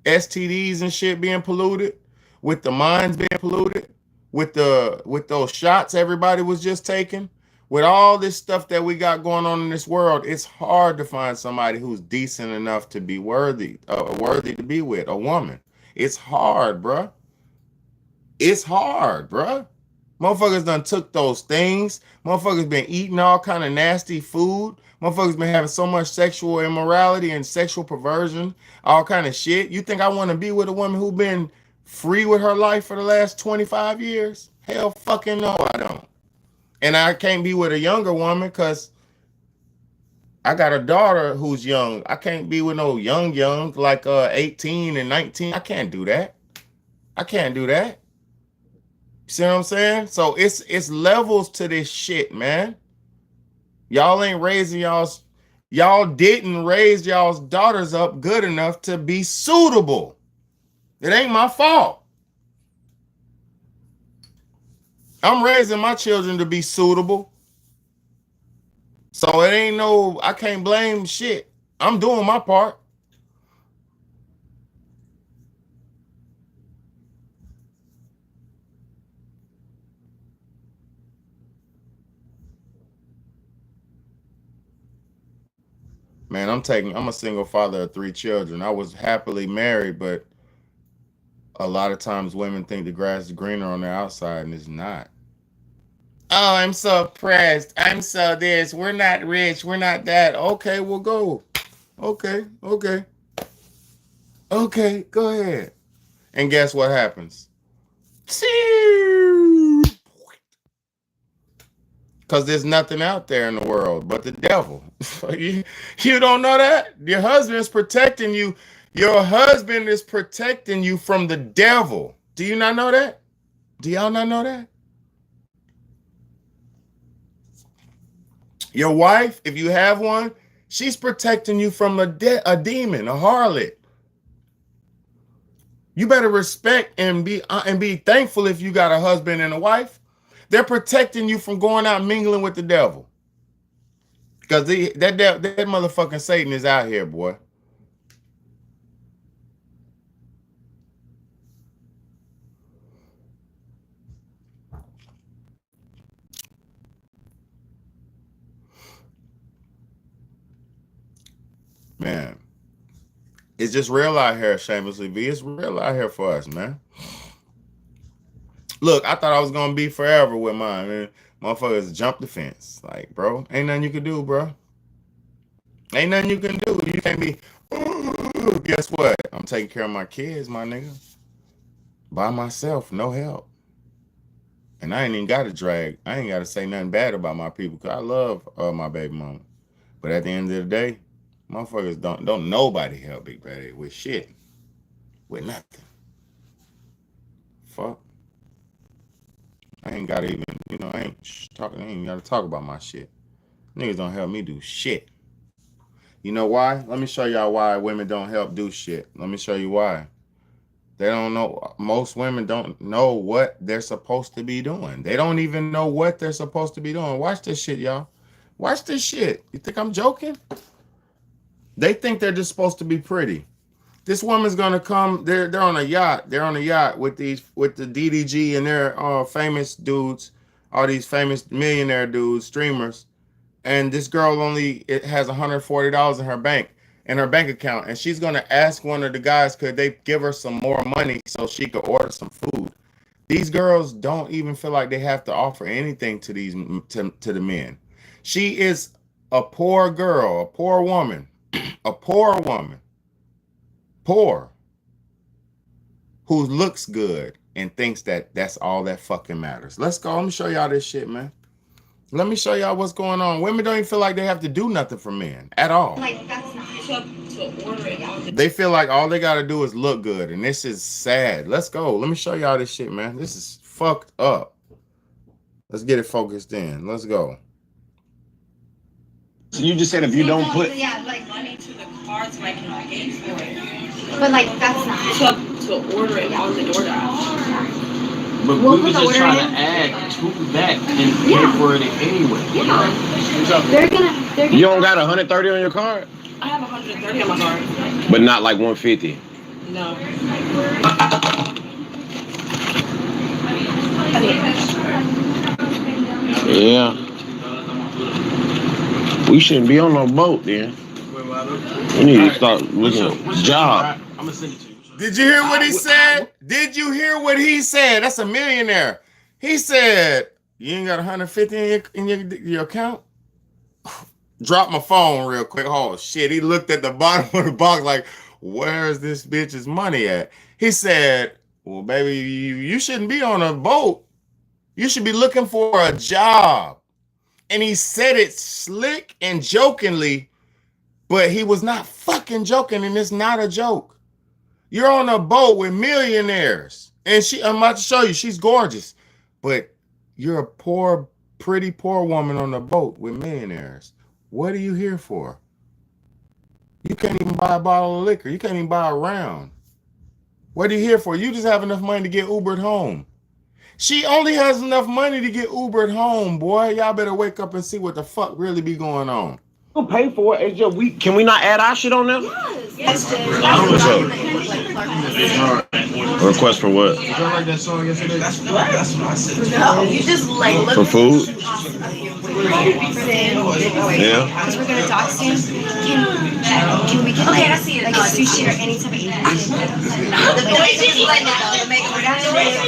Speaker 1: STDs and shit being polluted, with the minds being polluted, with those shots everybody was just taking, with all this stuff that we got going on in this world, it's hard to find somebody who's decent enough to be worthy to be with a woman. It's hard, bruh. It's hard, bruh. Motherfuckers done took those things. Motherfuckers been eating all kind of nasty food. Motherfuckers been having so much sexual immorality and sexual perversion, all kind of shit. You think I want to be with a woman who been free with her life for the last 25 years? Hell fucking no, I don't. And I can't be with a younger woman because I got a daughter who's young. I can't be with no young like 18 and 19. I can't do that. I can't do that. You see what I'm saying? So it's levels to this shit, man. Y'all ain't raising y'all didn't raise y'all's daughters up good enough to be suitable. It ain't my fault. I'm raising my children to be suitable. So it ain't no, I can't blame shit. I'm doing my part. Man, I'm a single father of 3 children. I was happily married, but a lot of times women think the grass is greener on the outside and it's not. Oh, I'm so oppressed. I'm so this. We're not rich. We're not that. Okay, we'll go. Okay, go ahead. And guess what happens? Because there's nothing out there in the world but the devil. You don't know that? Your husband is protecting you. Your husband is protecting you from the devil. Do you not know that? Do y'all not know that? Your wife, if you have one, she's protecting you from a demon, a harlot. You better respect and be thankful if you got a husband and a wife. They're protecting you from going out mingling with the devil. Because that motherfucking Satan is out here, boy. Man, it's just real out here, Shamelessly V. It's real out here for us, man. Look, I thought I was gonna be forever with mine, man. Motherfuckers jump the fence. Like, bro, ain't nothing you can do, bro. Ain't nothing you can do. You can't be, ooh, guess what? I'm taking care of my kids, my nigga. By myself, no help. And I ain't even got to drag. I ain't got to say nothing bad about my people because I love my baby mama. But at the end of the day, motherfuckers don't nobody help Big Bad A with shit. With nothing. Fuck. I ain't gotta even, I ain't gotta talk about my shit. Niggas don't help me do shit. You know why? Let me show y'all why women don't help do shit. Let me show you why. They don't know. Most women don't know what they're supposed to be doing. They don't even know what they're supposed to be doing. Watch this shit, y'all. Watch this shit. You think I'm joking? They think they're just supposed to be pretty. This woman's gonna come. They're on a yacht. They're on a yacht with the DDG and their famous dudes, all these famous millionaire dudes, streamers. And this girl it has $140 in her bank account, and she's gonna ask one of the guys could they give her some more money so she could order some food. These girls don't even feel like they have to offer anything to to the men. She is a poor girl, a poor woman, poor, who looks good and thinks that that's all that fucking matters. Let's go. Let me show y'all this shit, man. Let me show y'all what's going on. Women don't even feel like they have to do nothing for men at all.
Speaker 5: Like, that's not
Speaker 1: They feel like all they gotta do is look good, and this is sad. Let's go. Let me show y'all this shit, man. This is fucked up. Let's get it focused in. Let's go.
Speaker 5: So you just said if you don't put
Speaker 6: like money to the card so I can pay for it.
Speaker 7: But like that's not
Speaker 6: To order it on the DoorDash.
Speaker 5: But
Speaker 7: We'll
Speaker 5: we were
Speaker 7: put the
Speaker 5: just
Speaker 7: order
Speaker 5: trying
Speaker 7: in.
Speaker 5: to add to that and pay
Speaker 7: Yeah.
Speaker 5: for it anyway.
Speaker 7: Yeah. They're gonna
Speaker 8: You don't got 130 on your card,
Speaker 6: I have 130 on my card.
Speaker 8: but not like 150.
Speaker 6: No.
Speaker 8: Yeah. We shouldn't be on no boat then. We need to start looking at job.
Speaker 5: I'm gonna send it to you.
Speaker 1: Did you hear what he said? Did you hear what he said? That's a millionaire. He said, "You ain't got 150 in your account." Drop my phone real quick. Oh shit! He looked at the bottom of the box like, "Where's this bitch's money at?" He said, "Well, baby, you shouldn't be on a boat. You should be looking for a job." And he said it slick and jokingly, but he was not fucking joking, and it's not a joke. You're on a boat with millionaires, and I'm about to show you, she's gorgeous, but you're a poor, pretty poor woman on a boat with millionaires. What are you here for? You can't even buy a bottle of liquor. You can't even buy a round. What are you here for? You just have enough money to get Ubered home. She only has enough money to get Ubered home, boy. Y'all better wake up and see what the fuck really be going on.
Speaker 8: We'll pay for it. It's just Can we not add our shit on there?
Speaker 7: yes.
Speaker 8: What's up? Request for what?
Speaker 5: Did y'all write that song yesterday?
Speaker 7: No, you just like look
Speaker 8: For food?
Speaker 7: Yeah.
Speaker 8: Yeah.
Speaker 7: Because we're gonna dock soon. Can we get like,
Speaker 6: I see it.
Speaker 7: like a sushi or any type of Asian?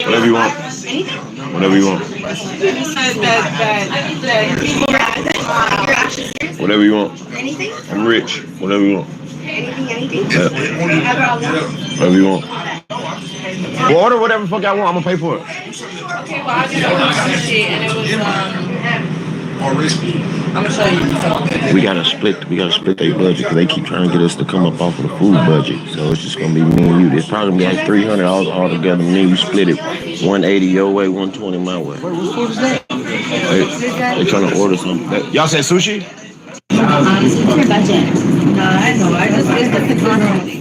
Speaker 8: Whatever you want. Whatever you want. Whatever you want.
Speaker 7: Anything?
Speaker 8: I'm rich. Whatever you want.
Speaker 7: Anything?
Speaker 8: Yeah. Whatever you want. Well, order whatever the fuck I want. I'm gonna pay for it.
Speaker 6: Okay, well, I just ordered sushi and it was I'm gonna show you.
Speaker 8: We gotta split their budget because they keep trying to get us to come up off of the food budget. So it's just gonna be me and you. It's probably gonna be like $300 all together. Me and you split it. 180 your way, 120 my way. They trying to order something. Y'all said sushi?
Speaker 7: It's your budget.
Speaker 6: No, I know. I just it's the pepperoni.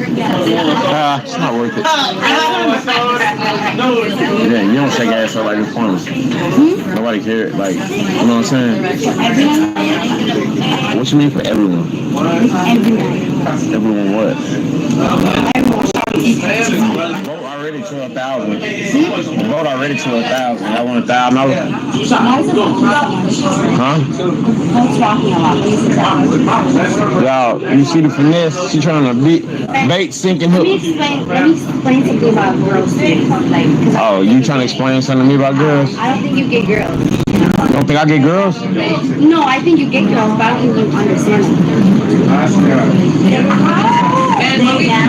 Speaker 8: It's not worth it. Yeah, you don't shake ass up like this pointless. Nobody cares. Like, you know what I'm saying? What you mean for everyone? Everyone what? Vote already to 1,000. Vote already to 1,000. I want $1,000. Huh? Y'all, you see the finesse? She trying to bait, sink, and hook.
Speaker 7: Let me explain something about girls. Like,
Speaker 8: Oh, you trying to explain something to me about girls?
Speaker 7: I don't think you get girls.
Speaker 8: You don't think I get girls?
Speaker 7: No, I think you get girls, but I don't think you understand them.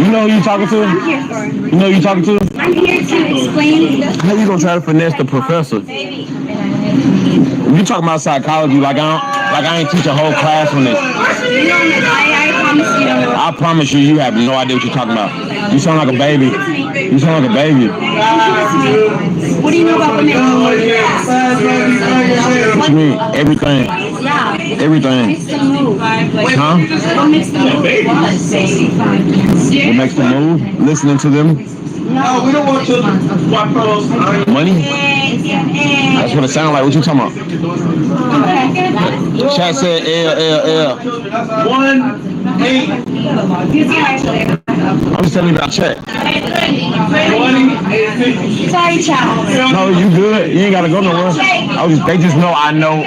Speaker 8: You know who you talking to?
Speaker 7: I'm here for.
Speaker 8: You know who you talking to?
Speaker 7: I'm here to explain.
Speaker 8: How you gonna try to finesse the professor? You talking about psychology like I ain't teach a whole class on this.
Speaker 7: I promise you don't know.
Speaker 8: I promise you have no idea what you're talking about. You sound like a baby. You sound like a baby.
Speaker 7: What do you know about women?
Speaker 8: What you mean? Everything.
Speaker 7: Yeah.
Speaker 8: Everything.
Speaker 7: Makes them move.
Speaker 8: Huh?
Speaker 7: What makes them move?
Speaker 8: What makes them move? Listening to them.
Speaker 5: No, we don't want to.
Speaker 8: Money? That's what it sounds like. What you talking about? Chat said L.
Speaker 5: 1-8.
Speaker 8: I'm just telling you about chat.
Speaker 7: Sorry, child.
Speaker 8: No, you good. You ain't gotta go nowhere. They just know I know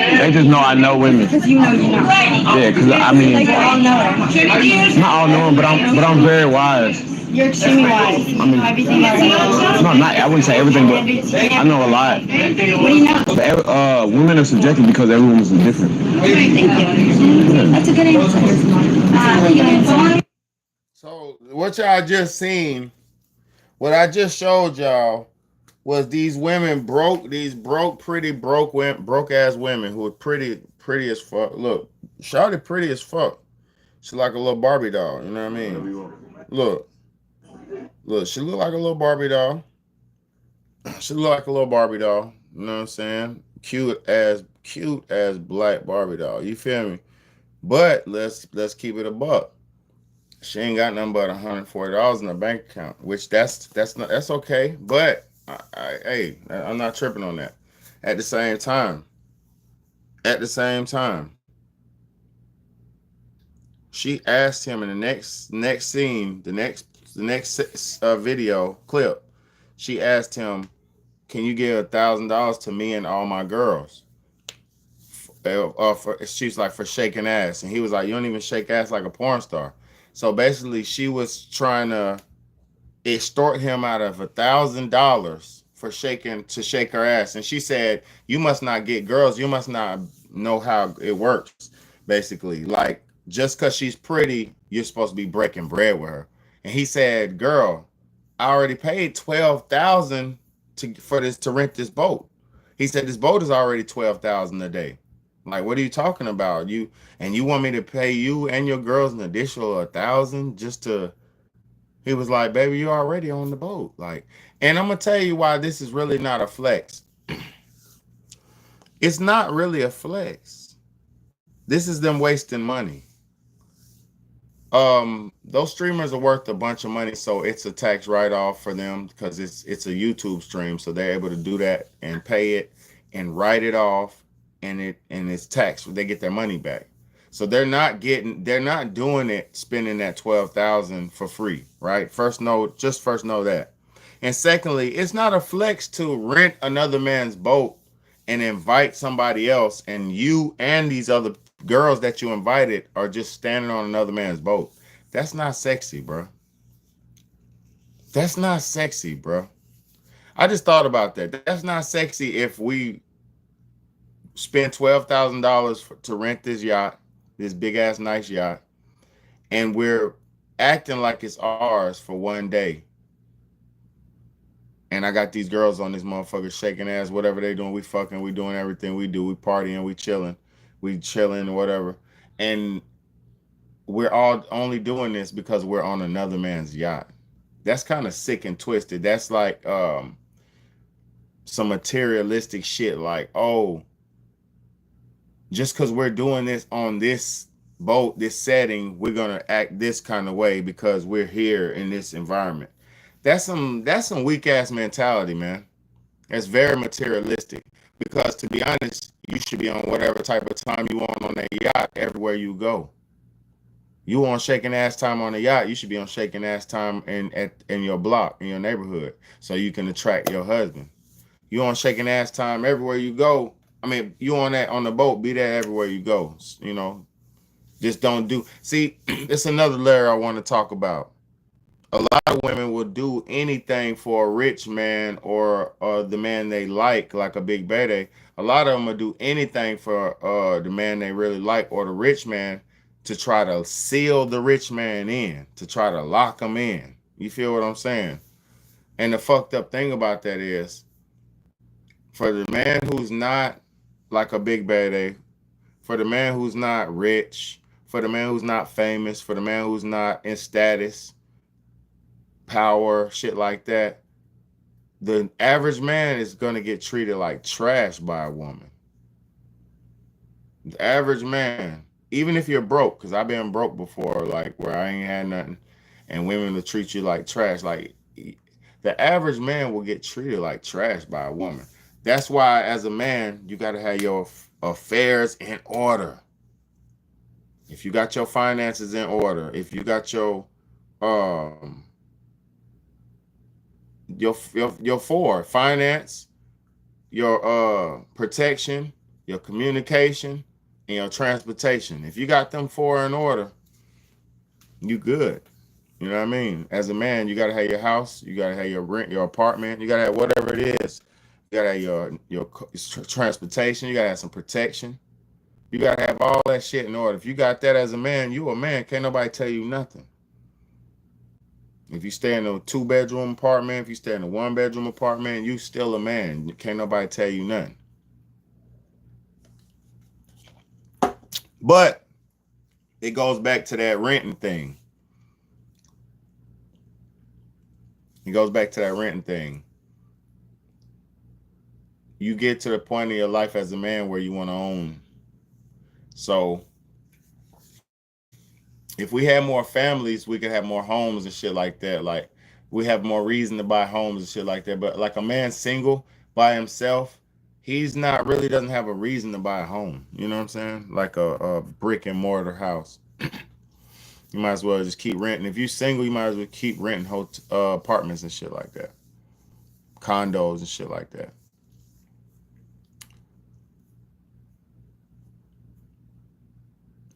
Speaker 8: women.
Speaker 7: Because you know you're not.
Speaker 8: Yeah, cause I mean,
Speaker 7: Like all knowing.
Speaker 8: not all knowing, but I'm very wise.
Speaker 7: You're extremely wise. You know everything about women.
Speaker 8: No, not I wouldn't say everything, but I know a lot.
Speaker 7: What do you know?
Speaker 8: But women are subjective because everyone is different.
Speaker 7: Thank you. That's a good answer.
Speaker 1: So what y'all just seen What I just showed y'all was these women broke ass women who are pretty as fuck. Look, Shawty pretty as fuck. She like a little Barbie doll, you know what I mean? Look, she look like a little Barbie doll. She look like a little Barbie doll, you know what I'm saying? Cute as black Barbie doll. You feel me? But let's keep it a buck. She ain't got nothing but $140 in her bank account, which that's okay. But hey, I'm not tripping on that. At the same time, she asked him in the next scene, the next video clip. She asked him, "Can you give $1,000 to me and all my girls?" She's like, for shaking ass, and he was like, "You don't even shake ass like a porn star." So basically, she was trying to extort him out of $1,000 for shake her ass, and she said, "You must not get girls. You must not know how it works." Basically, like, just because she's pretty, you're supposed to be breaking bread with her. And he said, "Girl, I already paid $12,000 to rent this boat." He said, "This boat is already $12,000 a day. Like, what are you talking about? You want me to pay you and your girls an additional $1,000 just to?" He was like, "Baby, you're already on the boat." Like, and I'm gonna tell you why this is really not a flex. It's not really a flex. This is them wasting money. Those streamers are worth a bunch of money, so it's a tax write-off for them because it's a YouTube stream, so they're able to do that and pay it and write it off, and it's taxed. They get their money back. So they're not doing it, spending that $12,000 for free, right? First know that. And secondly, it's not a flex to rent another man's boat and invite somebody else, and you and these other girls that you invited are just standing on another man's boat. That's not sexy, bro. That's not sexy, bro. I just thought about that. That's not sexy if we spend $12,000 to rent this yacht, this big ass nice yacht, and we're acting like it's ours for one day. And I got these girls on this motherfucker shaking ass, whatever they doing, we fucking, we doing everything we do, we partying, we chilling, whatever. And we're all only doing this because we're on another man's yacht. That's kind of sick and twisted. That's like some materialistic shit, like, oh, just because we're doing this on this boat, this setting, we're gonna act this kind of way because we're here in this environment. That's some weak ass mentality, man. That's very materialistic. Because to be honest, you should be on whatever type of time you want on that yacht everywhere you go. You want shaking ass time on the yacht, you should be on shaking ass time in your block, in your neighborhood, so you can attract your husband. You on shaking ass time everywhere you go. I mean, you on the boat, be there everywhere you go. You know, just don't do. See, it's another layer I want to talk about. A lot of women will do anything for a rich man or the man they like a Big Bede. A lot of them will do anything for the man they really like or the rich man to try to seal the rich man in, to try to lock him in. You feel what I'm saying? And the fucked up thing about that is, for the man who's not like a Big Bede, for the man who's not rich, for the man who's not famous, for the man who's not in status, power, shit like that, the average man is going to get treated like trash by a woman. The average man, even if you're broke, because I've been broke before, like where I ain't had nothing, and women will treat you like trash. Like, the average man will get treated like trash by a woman. That's why, as a man, you got to have your affairs in order. If you got your finances in order, if you got your finance, your protection, your communication, and your transportation. If you got them four in order, you good. You know what I mean? As a man, you gotta have your house, you gotta have your rent, your apartment, you gotta have whatever it is. You gotta have your transportation, you gotta have some protection. You gotta have all that shit in order. If you got that as a man, you a man. Can't nobody tell you nothing. If you stay in a 2-bedroom apartment, if you stay in a 1-bedroom apartment, you still a man. Can't nobody tell you nothing. But it goes back to that renting thing. You get to the point in your life as a man where you want to own. So if we had more families, we could have more homes and shit like that. Like we have more reason to buy homes and shit like that. But like a man single by himself, he's not really doesn't have a reason to buy a home. You know what I'm saying? Like a brick and mortar house. You might as well just keep renting. If you're single, you might as well keep renting apartments and shit like that. Condos and shit like that.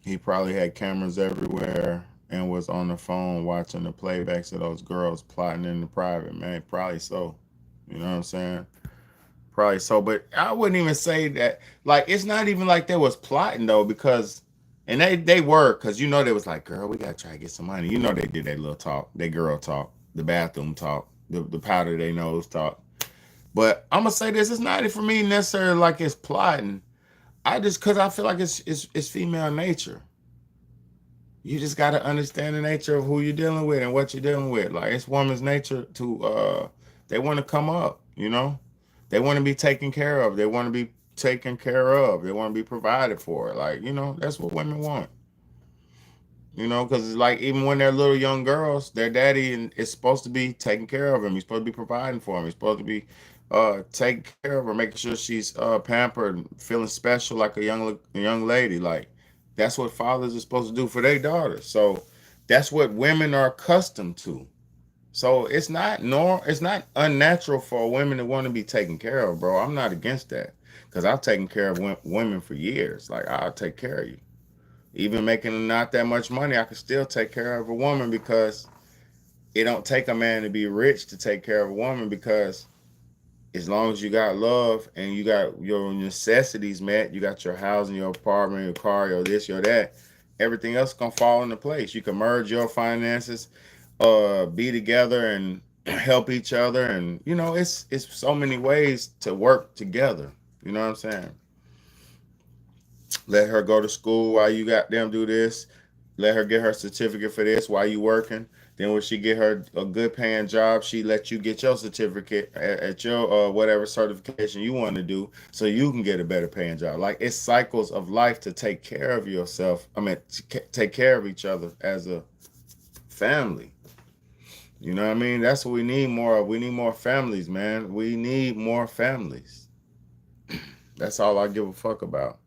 Speaker 1: He probably had cameras everywhere and was on the phone watching the playbacks of those girls plotting in the private, man. Probably so. You know what I'm saying? Probably so. But I wouldn't even say that. Like, it's not even like they was plotting, though, because, and they were, because, you know, they was like, girl, we got to try to get some money. You know, they did that little talk, that girl talk, the bathroom talk, the powder they nose talk. But I'm going to say this, it's not for me necessarily like it's plotting. Because I feel like it's female nature. You just got to understand the nature of who you're dealing with and what you're dealing with. Like, it's woman's nature to, they want to come up, you know? They want to be taken care of. They want to be taken care of. They want to be provided for. Like, you know, that's what women want. You know, because it's like, even when they're little young girls, their daddy is supposed to be taking care of them. He's supposed to be providing for them. He's supposed to be taking care of her, making sure she's pampered, feeling special like a young lady. Like, that's what fathers are supposed to do for their daughters. So that's what women are accustomed to. So it's not unnatural for women to want to be taken care of, bro. I'm not against that, because I've taken care of women for years. Like, I'll take care of you. Even making not that much money, I can still take care of a woman, because it don't take a man to be rich to take care of a woman, because as long as you got love and you got your necessities met, you got your house and your apartment, your car, your this, your that, everything else gonna fall into place. You can merge your finances, be together and help each other, and you know, it's so many ways to work together. You know what I'm saying? Let her go to school while you got them do this. Let her get her certificate for this while you working. Then when she get her a good paying job, she let you get your certificate at your whatever certification you want to do, so you can get a better paying job. Like, it's cycles of life to take care of yourself. I mean, to take care of each other as a family. You know what I mean? That's what we need more of. We need more families, man. We need more families. That's all I give a fuck about.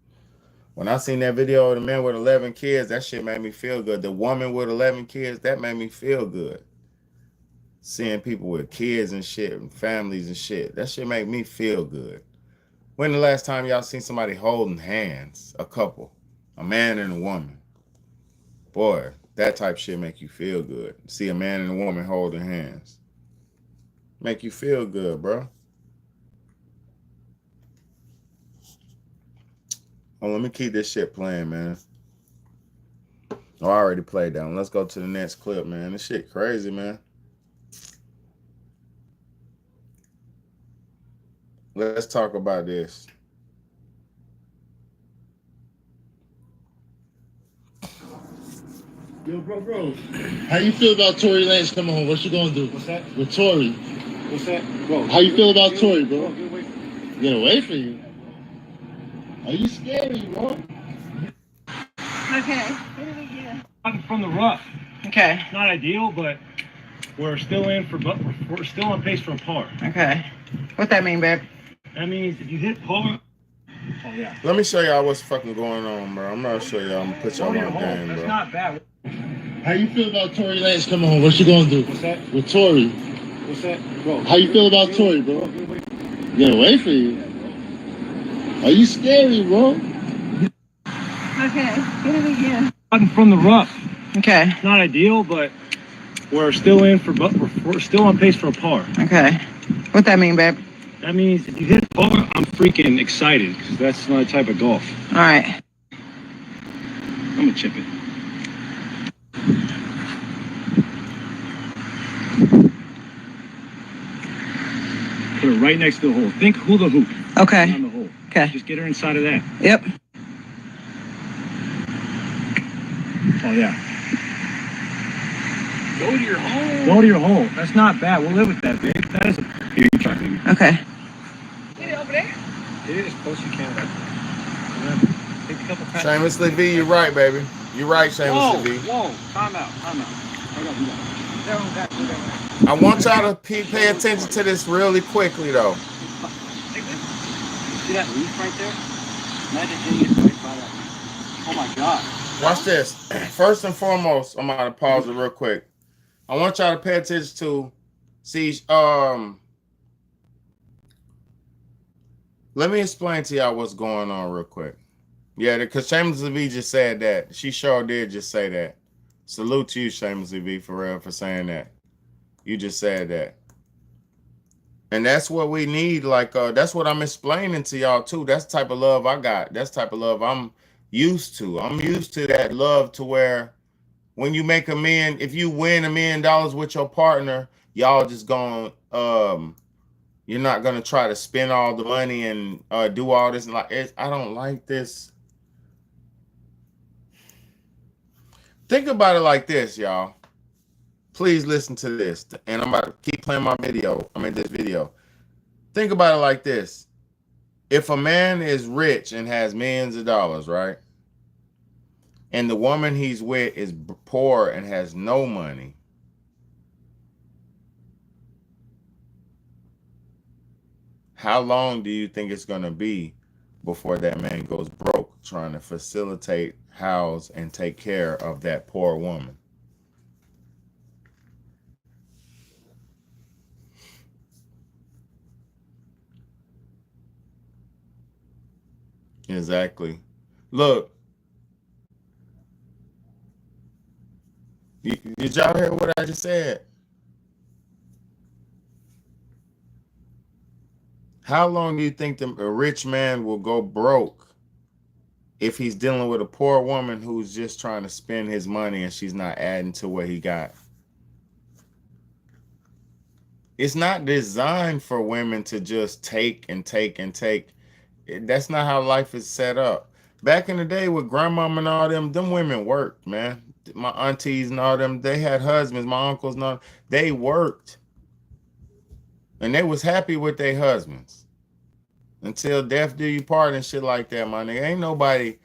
Speaker 1: When I seen that video of the man with 11 kids, that shit made me feel good. The woman with 11 kids, that made me feel good. Seeing people with kids and shit and families and shit, that shit made me feel good. When the last time y'all seen somebody holding hands, a couple, a man and a woman? Boy, that type shit make you feel good. See a man and a woman holding hands. Make you feel good, bro. Oh, let me keep this shit playing, man. Oh, I already played that one. Let's go to the next clip, man. This shit crazy, man. Let's talk about this.
Speaker 9: Yo, bro. How you feel about Tory Lanez coming home? What you gonna do?
Speaker 10: What's that?
Speaker 9: With Tory.
Speaker 10: What's that? Bro.
Speaker 9: How you feel about Tory, bro?
Speaker 10: Get away from me.
Speaker 9: Get away from you? Are you scary, bro?
Speaker 3: Okay.
Speaker 10: I'm from the rough.
Speaker 4: Okay.
Speaker 10: Not ideal, but we're still on pace for a par.
Speaker 4: Okay. What that mean, babe?
Speaker 10: That means if you hit par, oh yeah.
Speaker 1: Let me show y'all what's fucking going on, bro. I'm not sure y'all. I'm gonna put y'all on
Speaker 10: You're home.
Speaker 1: game,
Speaker 10: That's
Speaker 1: bro.
Speaker 10: not bad.
Speaker 9: How you feel about Tory Lanez coming home? What you gonna do?
Speaker 10: What's that?
Speaker 9: With Tory.
Speaker 10: What's that? Bro.
Speaker 9: How you feel about Tory, bro?
Speaker 10: Get away from me.
Speaker 9: Get away from you? Are you scary, bro?
Speaker 3: Okay. Get it again.
Speaker 10: I'm from the rough.
Speaker 4: Okay.
Speaker 10: Not ideal, but we're still on pace for a par.
Speaker 4: Okay. What that mean, babe?
Speaker 10: That means if you hit par, I'm freaking excited, because that's my type of golf.
Speaker 4: All right.
Speaker 10: I'm gonna chip it. her right next to the hole. Think hula hoop.
Speaker 4: Okay.
Speaker 10: On the hole.
Speaker 4: Okay.
Speaker 10: Just get her inside of that.
Speaker 4: Yep.
Speaker 10: Oh, yeah.
Speaker 5: Go to your home.
Speaker 10: Go to your hole. That's not bad. We'll live with that, babe. That is a... Here, you try, baby.
Speaker 4: Okay.
Speaker 6: Get it over there.
Speaker 10: Get it as close as you can. Yeah. Take a couple passes.
Speaker 1: Shamelessly V, you're right, baby. You're right, Shamelessly V.
Speaker 10: Whoa. Time out. I got you.
Speaker 1: I want y'all to pay attention to this really quickly, though.
Speaker 10: See that leaf right there? Imagine hitting it right by that. Oh my God.
Speaker 1: Watch this. First and foremost, I'm gonna pause it real quick. I want y'all to pay attention to let me explain to y'all what's going on real quick. Yeah, because Shameless V just said that. She sure did just say that. Salute to you, Shameless V, for real, for saying that. You just said that. And that's what we need. Like, that's what I'm explaining to y'all, too. That's the type of love I got. That's the type of love I'm used to. I'm used to that love to where when you make $1 million, if you win $1 million with your partner, y'all just going, you're not going to try to spend all the money and do all this. Like, I don't like this. Think about it like this, y'all. Please listen to this. And I'm about to keep playing my video. This video. Think about it like this. If a man is rich and has millions of dollars, right? And the woman he's with is poor and has no money. How long do you think it's going to be before that man goes broke trying to facilitate, house, and take care of that poor woman? Exactly. Look, did y'all hear what I just said? How long do you think a rich man will go broke if he's dealing with a poor woman who's just trying to spend his money and she's not adding to what he got? It's not designed for women to just take and take and take. That's not how life is set up. Back in the day with grandmama and all them women worked, man. My aunties and all them, they had husbands, my uncles and all, they worked. And they was happy with their husbands. Until death do you part and shit like that, my nigga. Ain't nobody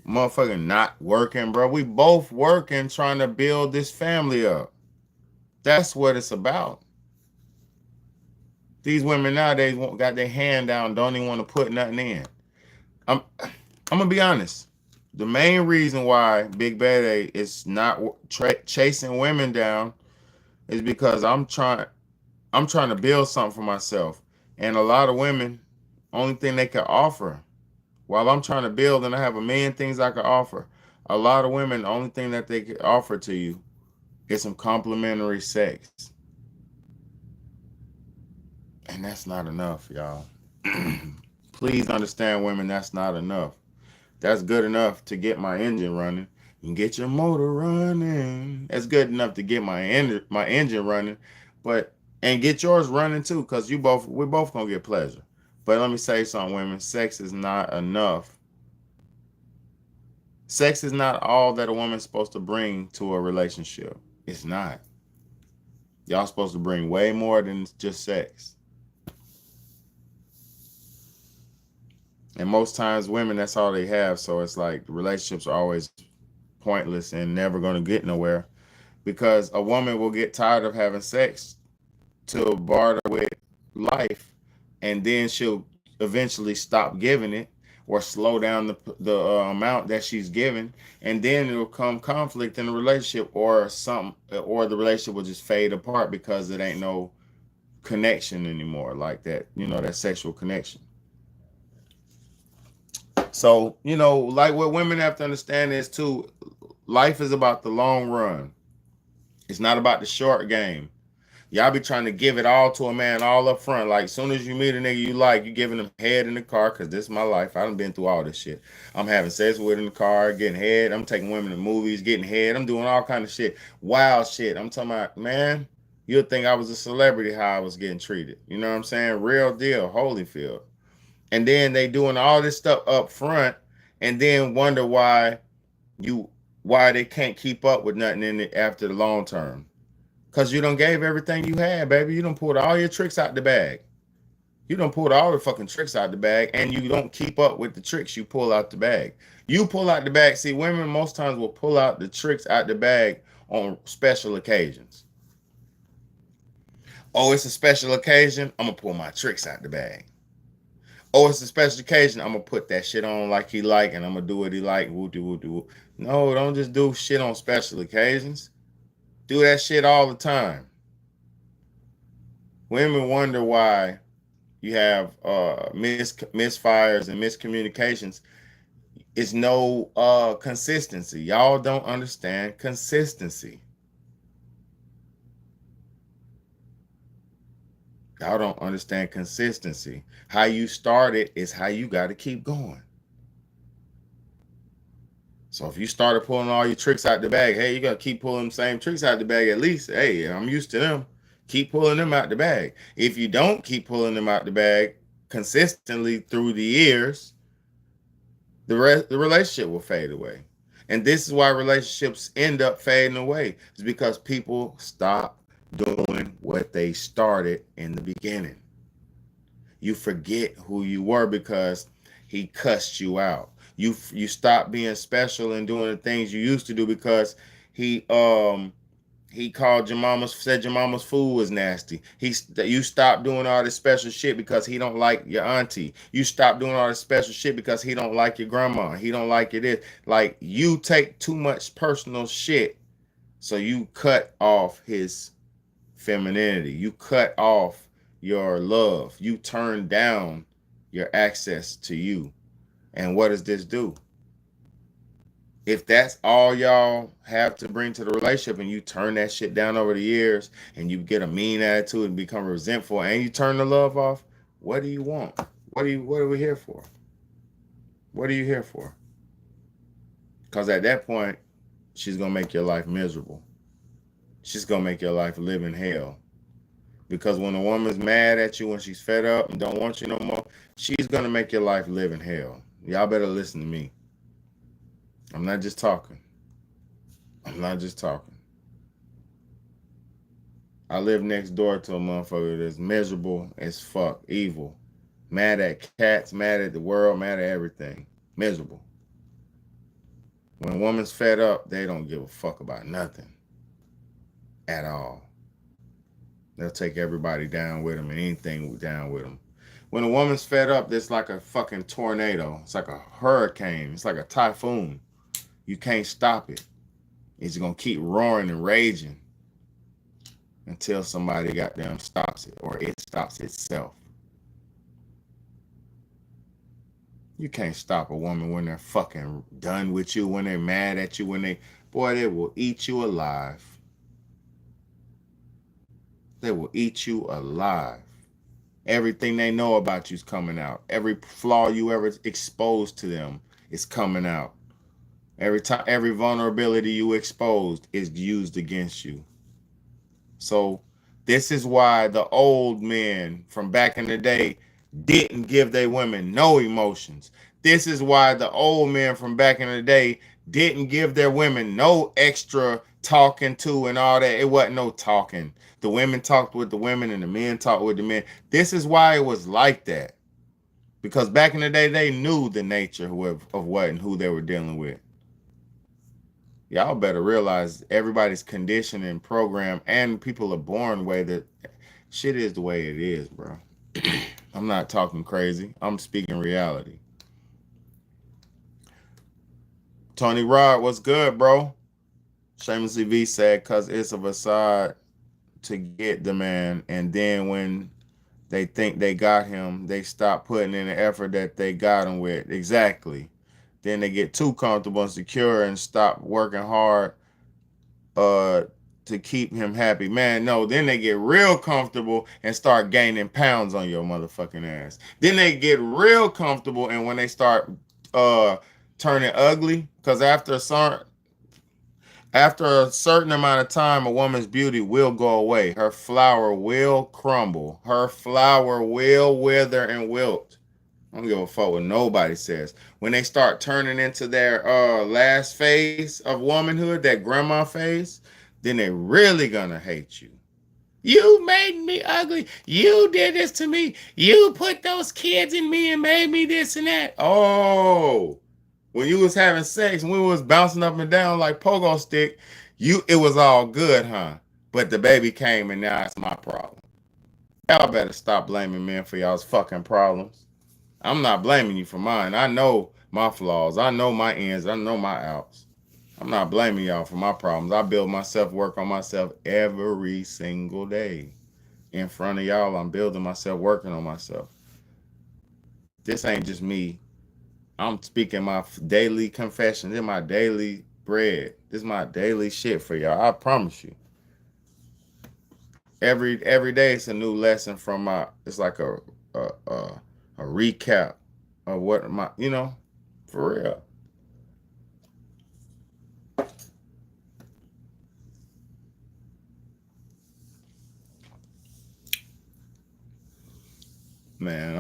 Speaker 1: motherfucking not working, bro. We both working trying to build this family up. That's what it's about. These women nowadays got their hand down, don't even want to put nothing in. I'm gonna be honest. The main reason why Big Bad A is not chasing women down is because I'm trying to build something for myself. And a lot of women, only thing they can offer, while I'm trying to build and I have 1 million things I can offer, a lot of women, the only thing that they can offer to you is some complimentary sex. And that's not enough, y'all. Please understand, women, that's not enough. That's good enough to get my engine running. You can get your motor running. That's good enough to get my engine running, and get yours running too, because we're both gonna get pleasure. But let me say something, women. Sex is not enough. Sex is not all that a woman's supposed to bring to a relationship. It's not. Y'all supposed to bring way more than just sex. And most times women, that's all they have. So it's like the relationships are always pointless and never going to get nowhere, because a woman will get tired of having sex to barter with life, and then she'll eventually stop giving it or slow down the amount that she's giving, and then it'll come conflict in the relationship, or the relationship will just fade apart because it ain't no connection anymore, like that, that sexual connection. So, like what women have to understand is too, life is about the long run. It's not about the short game. Y'all be trying to give it all to a man all up front. Like, as soon as you meet a nigga you like, you giving him head in the car, because this is my life. I done been through all this shit. I'm having sex with in the car, getting head. I'm taking women to movies, getting head. I'm doing all kind of shit. Wild shit. I'm talking about, man, You'll think I was a celebrity how I was getting treated. You know what I'm saying? Real deal, Holyfield. And then they doing all this stuff up front and then wonder why they can't keep up with nothing in it after the long term. Because you done gave everything you had, baby. You done pulled all your tricks out the bag. You done pulled all the fucking tricks out the bag, and you don't keep up with the tricks you pull out the bag. You pull out the bag. See, women most times will pull out the tricks out the bag on special occasions. Oh, it's a special occasion. I'm going to pull my tricks out the bag. Oh, it's a special occasion. I'm going to put that shit on like he like, and I'm going to do what he like. Woo-doo. No, don't just do shit on special occasions. Do that shit all the time. Women wonder why you have misfires and miscommunications. It's no consistency. Y'all don't understand consistency. Y'all don't understand consistency. How you started is how you got to keep going. So if you started pulling all your tricks out the bag, hey, you got to keep pulling the same tricks out the bag at least. Hey, I'm used to them. Keep pulling them out the bag. If you don't keep pulling them out the bag consistently through the years, the relationship will fade away. And this is why relationships end up fading away. It's because people stop doing what they started in the beginning. You forget who you were because he cussed you out. You stop being special and doing the things you used to do because he called your mama's, said your mama's food was nasty. You stop doing all this special shit because he don't like your auntie. You stop doing all this special shit because he don't like your grandma. He don't like your this. Like, you take too much personal shit, so you cut off his femininity. You cut off your love. You turn down your access to you. And what does this do? If that's all y'all have to bring to the relationship and you turn that shit down over the years and you get a mean attitude and become resentful and you turn the love off, what do you want? What are we here for? What are you here for? Because at that point, she's going to make your life miserable. She's going to make your life live in hell. Because when a woman's mad at you, when she's fed up and don't want you no more, she's going to make your life live in hell. Y'all better listen to me. I'm not just talking. I'm not just talking. I live next door to a motherfucker that's miserable as fuck, evil, mad at cats, mad at the world, mad at everything, miserable. When a woman's fed up, they don't give a fuck about nothing at all. They'll take everybody down with them and anything down with them. When a woman's fed up, it's like a fucking tornado. It's like a hurricane. It's like a typhoon. You can't stop it. It's going to keep roaring and raging until somebody goddamn stops it or it stops itself. You can't stop a woman when they're fucking done with you, when they're mad at you, boy, they will eat you alive. They will eat you alive. Everything they know about you is coming out. Every flaw you ever exposed to them is coming out. Every vulnerability you exposed is used against you. So this is why the old men from back in the day didn't give their women no emotions. This is why the old men from back in the day didn't give their women no extra talking to and all that. It wasn't no talking. The women talked with the women and the men talked with the men. This is why it was like that. Because back in the day, they knew the nature of what and who they were dealing with. Y'all better realize everybody's conditioned and programmed, and people are born way that shit is the way it is, bro. I'm not talking crazy. I'm speaking reality. Tony Rod, what's good, bro? Shamelessly V said, because it's a facade to get the man, and then when they think they got him, they stop putting in the effort that they got him with. Exactly. Then they get too comfortable and secure and stop working hard to keep him happy. Man, no, then they get real comfortable and start gaining pounds on your motherfucking ass. Then they get real comfortable, and when they start turning ugly, because after a certain, After a certain amount of time, a woman's beauty will go away. Her flower will crumble. Her flower will wither and wilt. I don't give a fuck what nobody says. When they start turning into their last phase of womanhood, that grandma phase, then they really gonna hate you. You made me ugly. You did this to me. You put those kids in me and made me this and that. Oh, when you was having sex and we was bouncing up and down like pogo stick, it was all good, huh? But the baby came and now it's my problem. Y'all better stop blaming men for y'all's fucking problems. I'm not blaming you for mine. I know my flaws. I know my ins. I know my outs. I'm not blaming y'all for my problems. I build myself, work on myself every single day. In front of y'all, I'm building myself, working on myself. This ain't just me. I'm speaking my daily confession. This is my daily bread. This is my daily shit for y'all. I promise you. Every day it's a new lesson from my. It's like a recap of what my, for real. Man,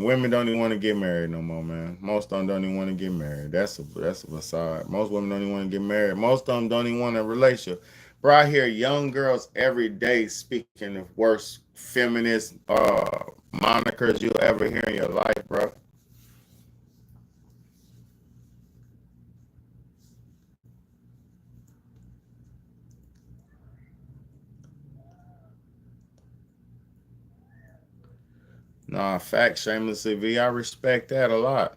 Speaker 1: women don't even want to get married no more, man. Most of them don't even want to get married. That's a facade. Most women don't even want to get married. Most of them don't even want a relationship. Bro, I hear young girls every day speaking the worst feminist monikers you'll ever hear in your life, bro. Nah, facts, shamelessly V. I respect that a lot.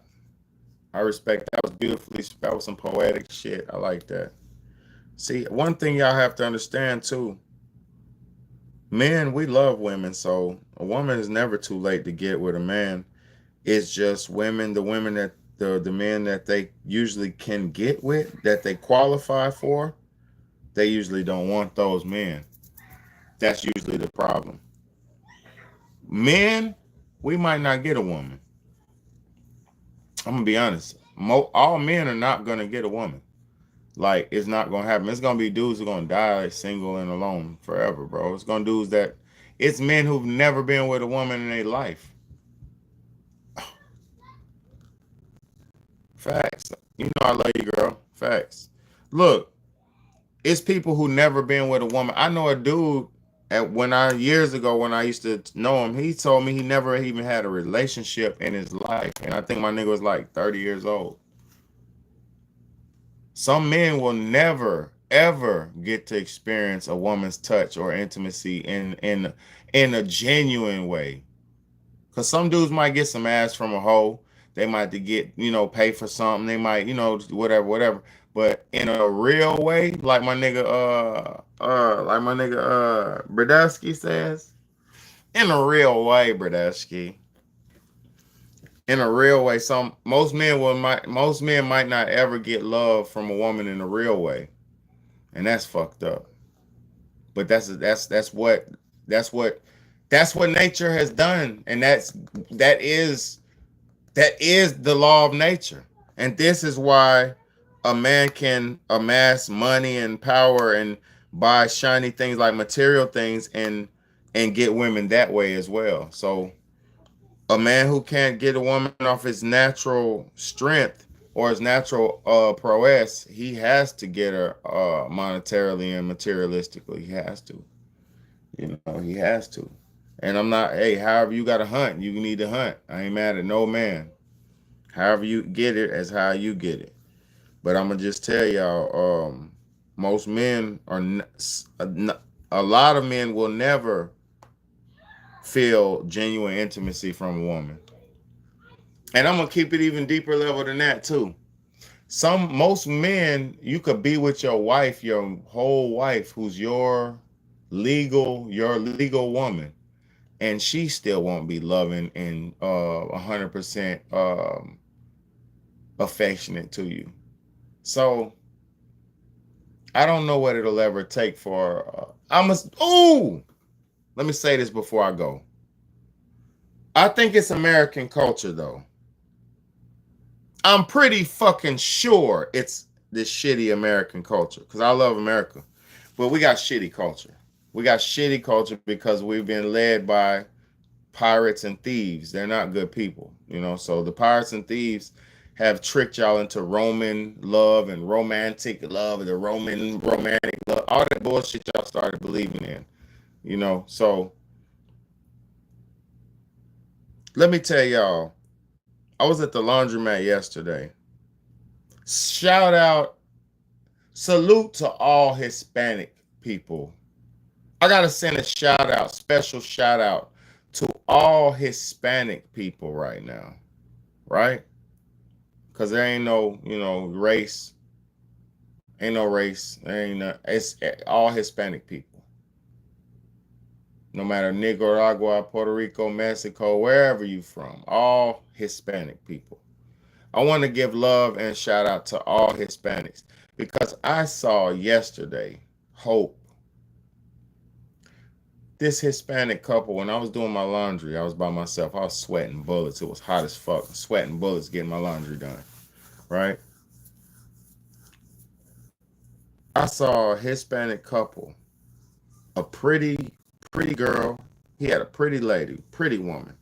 Speaker 1: I respect that. That was some poetic shit. I like that. See, one thing y'all have to understand too. Men, we love women, so a woman is never too late to get with a man. It's just the men that they usually can get with, that they qualify for, they usually don't want those men. That's usually the problem. Men, we might not get a woman. I'm gonna be honest. All men are not gonna get a woman. Like, it's not gonna happen. It's gonna be dudes who are gonna die single and alone forever, bro. It's gonna dudes that it's men who've never been with a woman in their life. Facts. You know I love you, girl. Facts. Look, it's people who never been with a woman. I know a dude years ago when I used to know him, he told me he never even had a relationship in his life. And I think my nigga was like 30 years old. Some men will never, ever get to experience a woman's touch or intimacy in a genuine way. Because some dudes might get some ass from a hoe. They might get, pay for something. They might, whatever. But in a real way, like my nigga Bradowski says, in a real way, Bradowski. In a real way, most men might not ever get love from a woman in a real way, and that's fucked up. But that's what nature has done, and that is the law of nature, and this is why a man can amass money and power and buy shiny things like material things and get women that way as well. So a man who can't get a woman off his natural strength or his natural prowess, he has to get her monetarily and materialistically. He has to. He has to. And I'm not, however you got to hunt, you need to hunt. I ain't mad at no man. However you get it, as how you get it. But I'm going to just tell y'all, most men a lot of men will never feel genuine intimacy from a woman. And I'm going to keep it even deeper level than that too. Most men, you could be with your wife, your whole wife, who's your legal woman, and she still won't be loving and 100% affectionate to you. So I don't know what it'll ever take for let me say this before I go. I think it's American culture though. I'm pretty fucking sure it's this shitty American culture, because I love America, but we got shitty culture. We got shitty culture because we've been led by pirates and thieves. They're not good people, you know. So the pirates and thieves have tricked y'all into Roman love and romantic love, the Roman romantic love, all that bullshit y'all started believing in, you know. So let me tell y'all, I was at the laundromat yesterday. Shout out, salute to all Hispanic people. I gotta send a shout out, special shout out to all Hispanic people right now, right? Because there ain't no, you know, race. Ain't no race. There ain't no, it's all Hispanic people. No matter Nicaragua, Puerto Rico, Mexico, wherever you from, all Hispanic people. I want to give love and shout out to all Hispanics because I saw yesterday hope. This Hispanic couple, when I was doing my laundry, I was by myself. I was sweating bullets. It was hot as fuck. Sweating bullets getting my laundry done, right? I saw a Hispanic couple, a pretty girl. He had a pretty lady, pretty woman.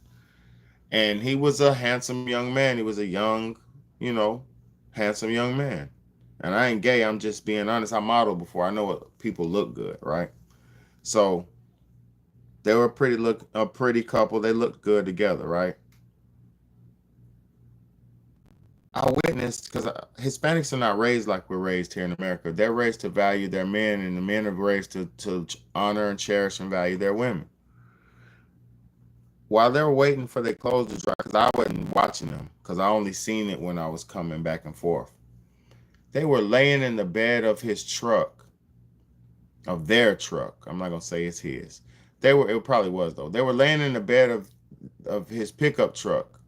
Speaker 1: And he was a handsome young man. He was a young, you know, handsome young man. And I ain't gay. I'm just being honest. I modeled before. I know what people look good, right? So they were a pretty couple. They looked good together, right? I witnessed, because Hispanics are not raised like we're raised here in America. They're raised to value their men, and the men are raised to honor and cherish and value their women. While they were waiting for their clothes to dry, because I wasn't watching them, because I only seen it when I was coming back and forth. They were laying in the bed of his truck, of their truck. I'm not going to say it's his. It probably was though. They were laying in the bed of his pickup truck,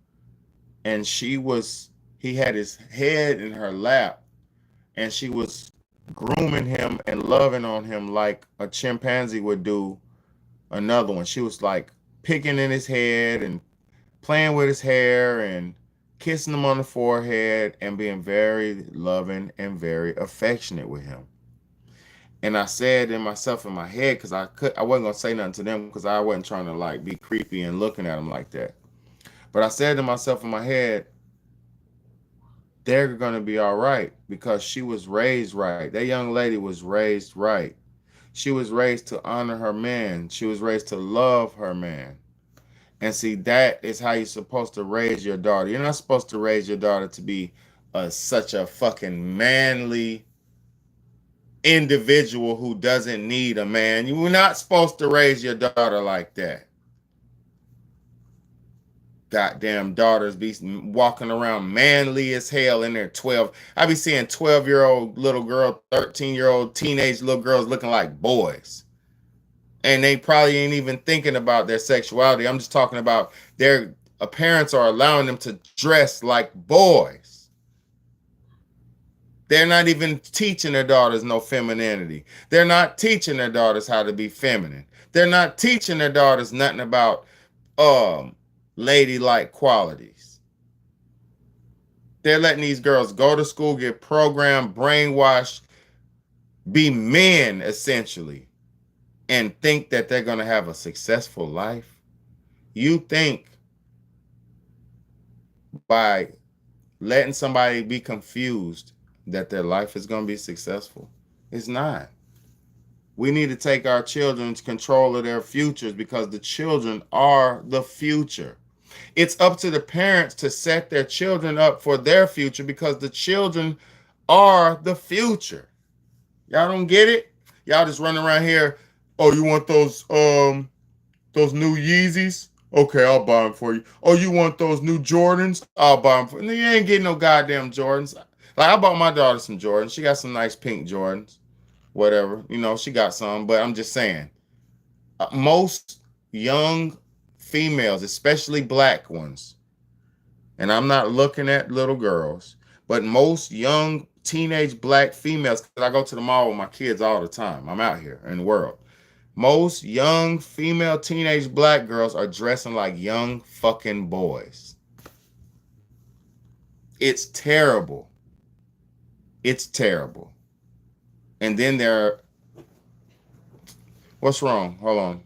Speaker 1: and he had his head in her lap, and she was grooming him and loving on him like a chimpanzee would do another one. She was like picking in his head and playing with his hair and kissing him on the forehead and being very loving and very affectionate with him. And I said in myself in my head, because I wasn't gonna say nothing to them because I wasn't trying to like be creepy and looking at them like that. But I said to myself in my head, they're gonna be all right because she was raised right. That young lady was raised right. She was raised to honor her man. She was raised to love her man. And see, that is how you're supposed to raise your daughter. You're not supposed to raise your daughter to be such a fucking manly individual who doesn't need a man. You were not supposed to raise your daughter like that. Goddamn daughters be walking around manly as hell in their 12. I be seeing 12-year-old little girl, 13-year-old teenage little girls looking like boys. And they probably ain't even thinking about their sexuality. I'm just talking about their parents are allowing them to dress like boys. They're not even teaching their daughters no femininity. They're not teaching their daughters how to be feminine. They're not teaching their daughters nothing about ladylike qualities. They're letting these girls go to school, get programmed, brainwashed, be men essentially, and think that they're going to have a successful life. You think by letting somebody be confused that their life is going to be successful. It's not. We need to take our children's control of their futures because the children are the future. It's up to the parents to set their children up for their future because the children are the future. Y'all don't get it? Y'all just running around here, oh, you want those new Yeezys? Okay, I'll buy them for you. Oh, you want those new Jordans? I'll buy them for you. You ain't getting no goddamn Jordans. Like, I bought my daughter some Jordans. She got some nice pink Jordans. Whatever. You know, she got some. But I'm just saying, most young females, especially black ones, and I'm not looking at little girls, but most young teenage black females, because I go to the mall with my kids all the time. I'm out here in the world. Most young female teenage black girls are dressing like young fucking boys. It's terrible. It's terrible. And then what's wrong? Hold on.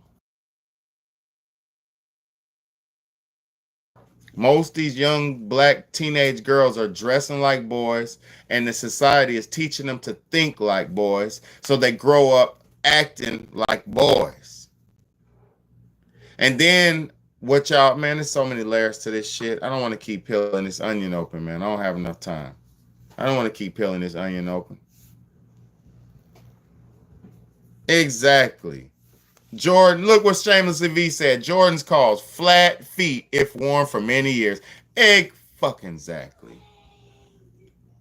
Speaker 1: Most of these young black teenage girls are dressing like boys, and the society is teaching them to think like boys, so they grow up acting like boys. And then what y'all, man, there's so many layers to this shit. I don't want to keep peeling this onion open, man. I don't have enough time. I don't want to keep peeling this onion open. Exactly. Jordan, look what Shamelessly V said. Jordan's calls flat feet if worn for many years. Fucking exactly.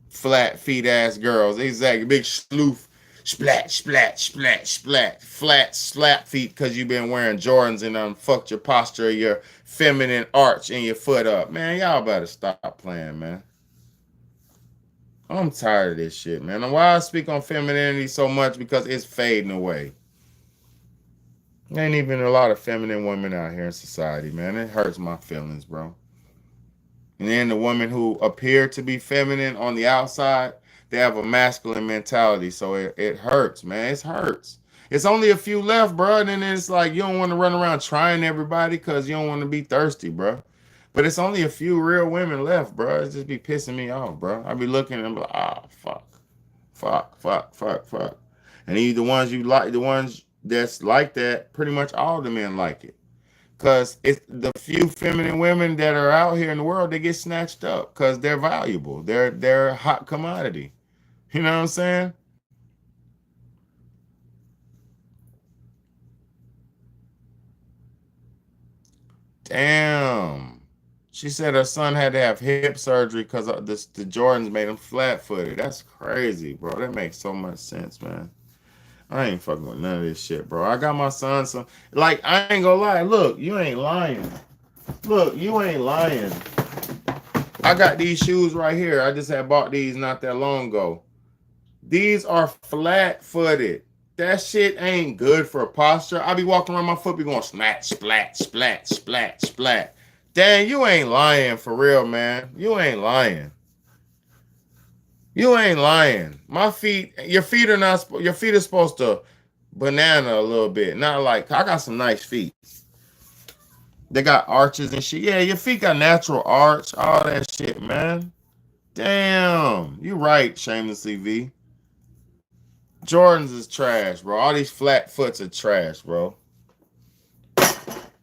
Speaker 1: Flat feet ass girls. Exactly. Big sloof. Splat, splat, splat, splat. Flat slap feet because you've been wearing Jordans and fucked your posture, your feminine arch and your foot up. Man, y'all better stop playing, man. I'm tired of this shit, man. And why I speak on femininity so much? Because it's fading away. There ain't even a lot of feminine women out here in society, man. It hurts my feelings, bro. And then the women who appear to be feminine on the outside, they have a masculine mentality. So it hurts, man. It hurts. It's only a few left, bro. And then it's like you don't want to run around trying everybody because you don't want to be thirsty, bro. But it's only a few real women left, bro. It just be pissing me off, bro. I be looking and I'm like, fuck. And the ones you like, the ones that's like that, pretty much all the men like it. Because it's the few feminine women that are out here in the world, they get snatched up because they're valuable. They're a hot commodity. You know what I'm saying? Damn. She said her son had to have hip surgery because the Jordans made him flat-footed. That's crazy, bro. That makes so much sense, man. I ain't fucking with none of this shit, bro. I got my son some. Like, I ain't gonna lie. Look, you ain't lying. Look, you ain't lying. I got these shoes right here. I just had bought these not that long ago. These are flat-footed. That shit ain't good for posture. I be walking around, my foot be going splat, splat, splat, splat, splat. Dang, you ain't lying for real, man. You ain't lying. You ain't lying. My feet, your feet are supposed to banana a little bit. Not like, I got some nice feet. They got arches and shit. Yeah, your feet got natural arch, all that shit, man. Damn. You right, Shamelessly V. Jordans is trash, bro. All these flat foots are trash, bro.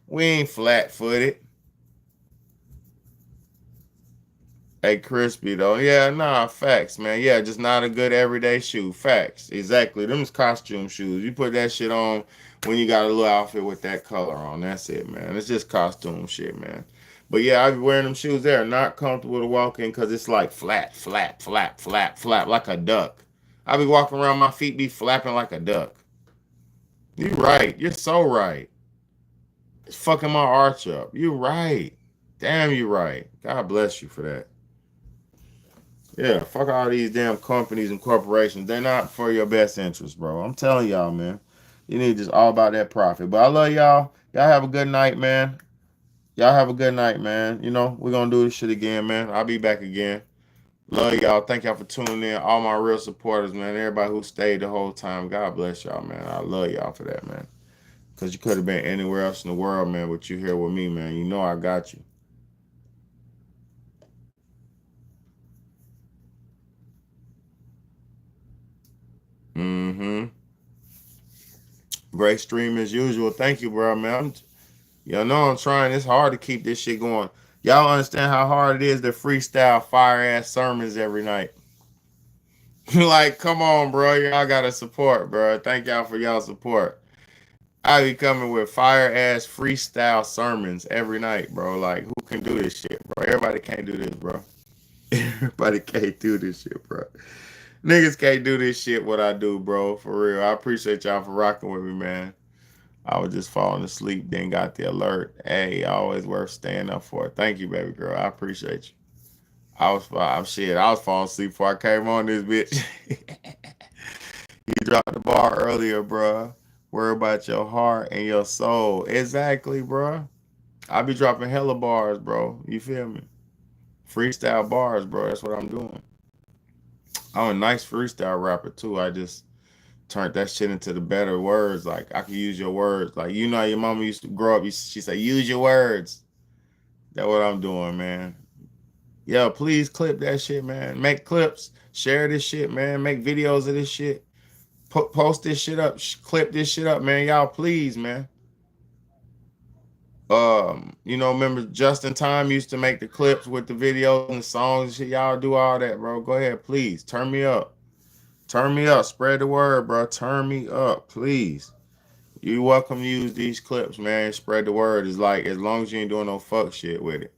Speaker 1: We ain't flat-footed. Hey, crispy though. Yeah, nah, facts, man. Yeah, just not a good everyday shoe. Facts. Exactly. Them is costume shoes. You put that shit on when you got a little outfit with that color on. That's it, man. It's just costume shit, man. But yeah, I be wearing them shoes. They're not comfortable to walk in because it's like flat, flat, flat, flat, flat, like a duck. I be walking around, my feet be flapping like a duck. You right. You're so right. It's fucking my arch up. You right. Damn, you right. God bless you for that. Yeah, fuck all these damn companies and corporations. They're not for your best interest, bro. I'm telling y'all, man. You need just all about that profit. But I love y'all. Y'all have a good night, man. Y'all have a good night, man. You know, we're going to do this shit again, man. I'll be back again. Love y'all. Thank y'all for tuning in. All my real supporters, man. Everybody who stayed the whole time. God bless y'all, man. I love y'all for that, man. Because you could have been anywhere else in the world, man, but you here with me, man. You know I got you. Great stream as usual. Thank you, bro, man. Y'all know I'm trying. It's hard to keep this shit going. Y'all understand how hard it is to freestyle fire-ass sermons every night. Like, come on, bro. Y'all got to support, bro. Thank y'all for y'all support. I be coming with fire-ass freestyle sermons every night, bro. Like, who can do this shit, bro? Everybody can't do this, bro. Everybody can't do this shit, bro. Niggas can't do this shit what I do, bro. For real. I appreciate y'all for rocking with me, man. I was just falling asleep, then got the alert. Hey, always worth staying up for. Thank you, baby girl. I appreciate you. I was falling asleep before I came on this bitch. You dropped the bar earlier, bro. Worry about your heart and your soul. Exactly, bro. I be dropping hella bars, bro. You feel me? Freestyle bars, bro. That's what I'm doing. I'm a nice freestyle rapper too. I just turned that shit into the better words. Like I can use your words. Like you know how your mama used to grow up. She said, use your words. That's what I'm doing, man. Yeah, please clip that shit, man. Make clips. Share this shit, man. Make videos of this shit. Post this shit up. Clip this shit up, man. Y'all, please, man. You know, remember Justin Time used to make the clips with the videos and the songs and shit. Y'all do all that, bro. Go ahead, please. Turn me up. Turn me up. Spread the word, bro. Turn me up, please. You welcome to use these clips, man. Spread the word. It's like, as long as you ain't doing no fuck shit with it.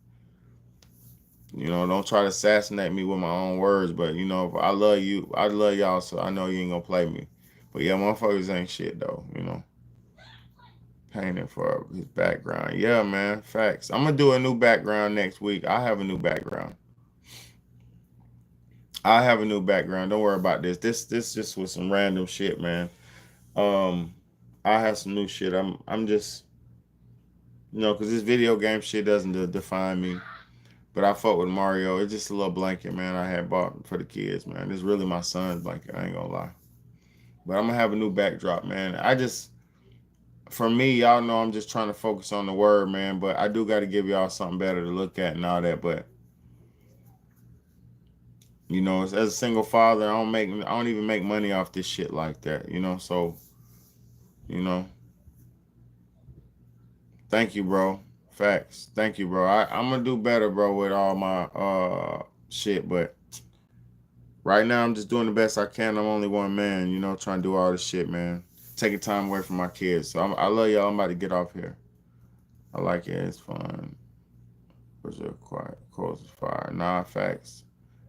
Speaker 1: You know, don't try to assassinate me with my own words, but you know, I love you. I love y'all, so I know you ain't gonna play me. But yeah, motherfuckers ain't shit though, you know. Painting for his background. Yeah, man. Facts. I'm gonna do a new background next week. I have a new background. I have a new background. Don't worry about this. This just was some random shit, man. I have some new shit. I'm just, you know, because this video game shit doesn't define me. But I fuck with Mario. It's just a little blanket, man, I had bought for the kids, man. It's really my son's blanket. I ain't gonna lie. But I'm gonna have a new backdrop, man. For me, y'all know I'm just trying to focus on the word, man. But I do got to give y'all something better to look at and all that. But you know, as a single father, I don't even make money off this shit like that. You know, so you know. Thank you, bro. Facts. Thank you, bro. I'm gonna do better, bro, with all my shit. But right now, I'm just doing the best I can. I'm only one man, you know, trying to do all this shit, man. Taking time away from my kids. So I love y'all. I'm about to get off here. I like it. It's fun. Was it quiet? Close as fire. Nah, facts.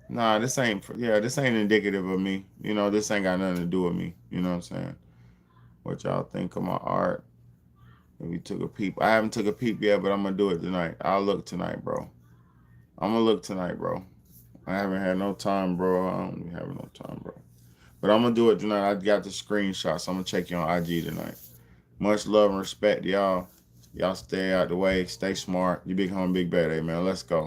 Speaker 1: Nah, this ain't indicative of me. You know, this ain't got nothing to do with me. You know what I'm saying? What y'all think of my art? If you took a peep. I haven't took a peep yet, but I'm going to do it tonight. I'll look tonight, bro. I'm going to look tonight, bro. I haven't had no time, bro. I don't be having no time, bro. But I'm going to do it tonight. I got the screenshot, so I'm going to check you on IG tonight. Much love and respect, y'all. Y'all stay out the way. Stay smart. You big homie, big bad, man. Let's go.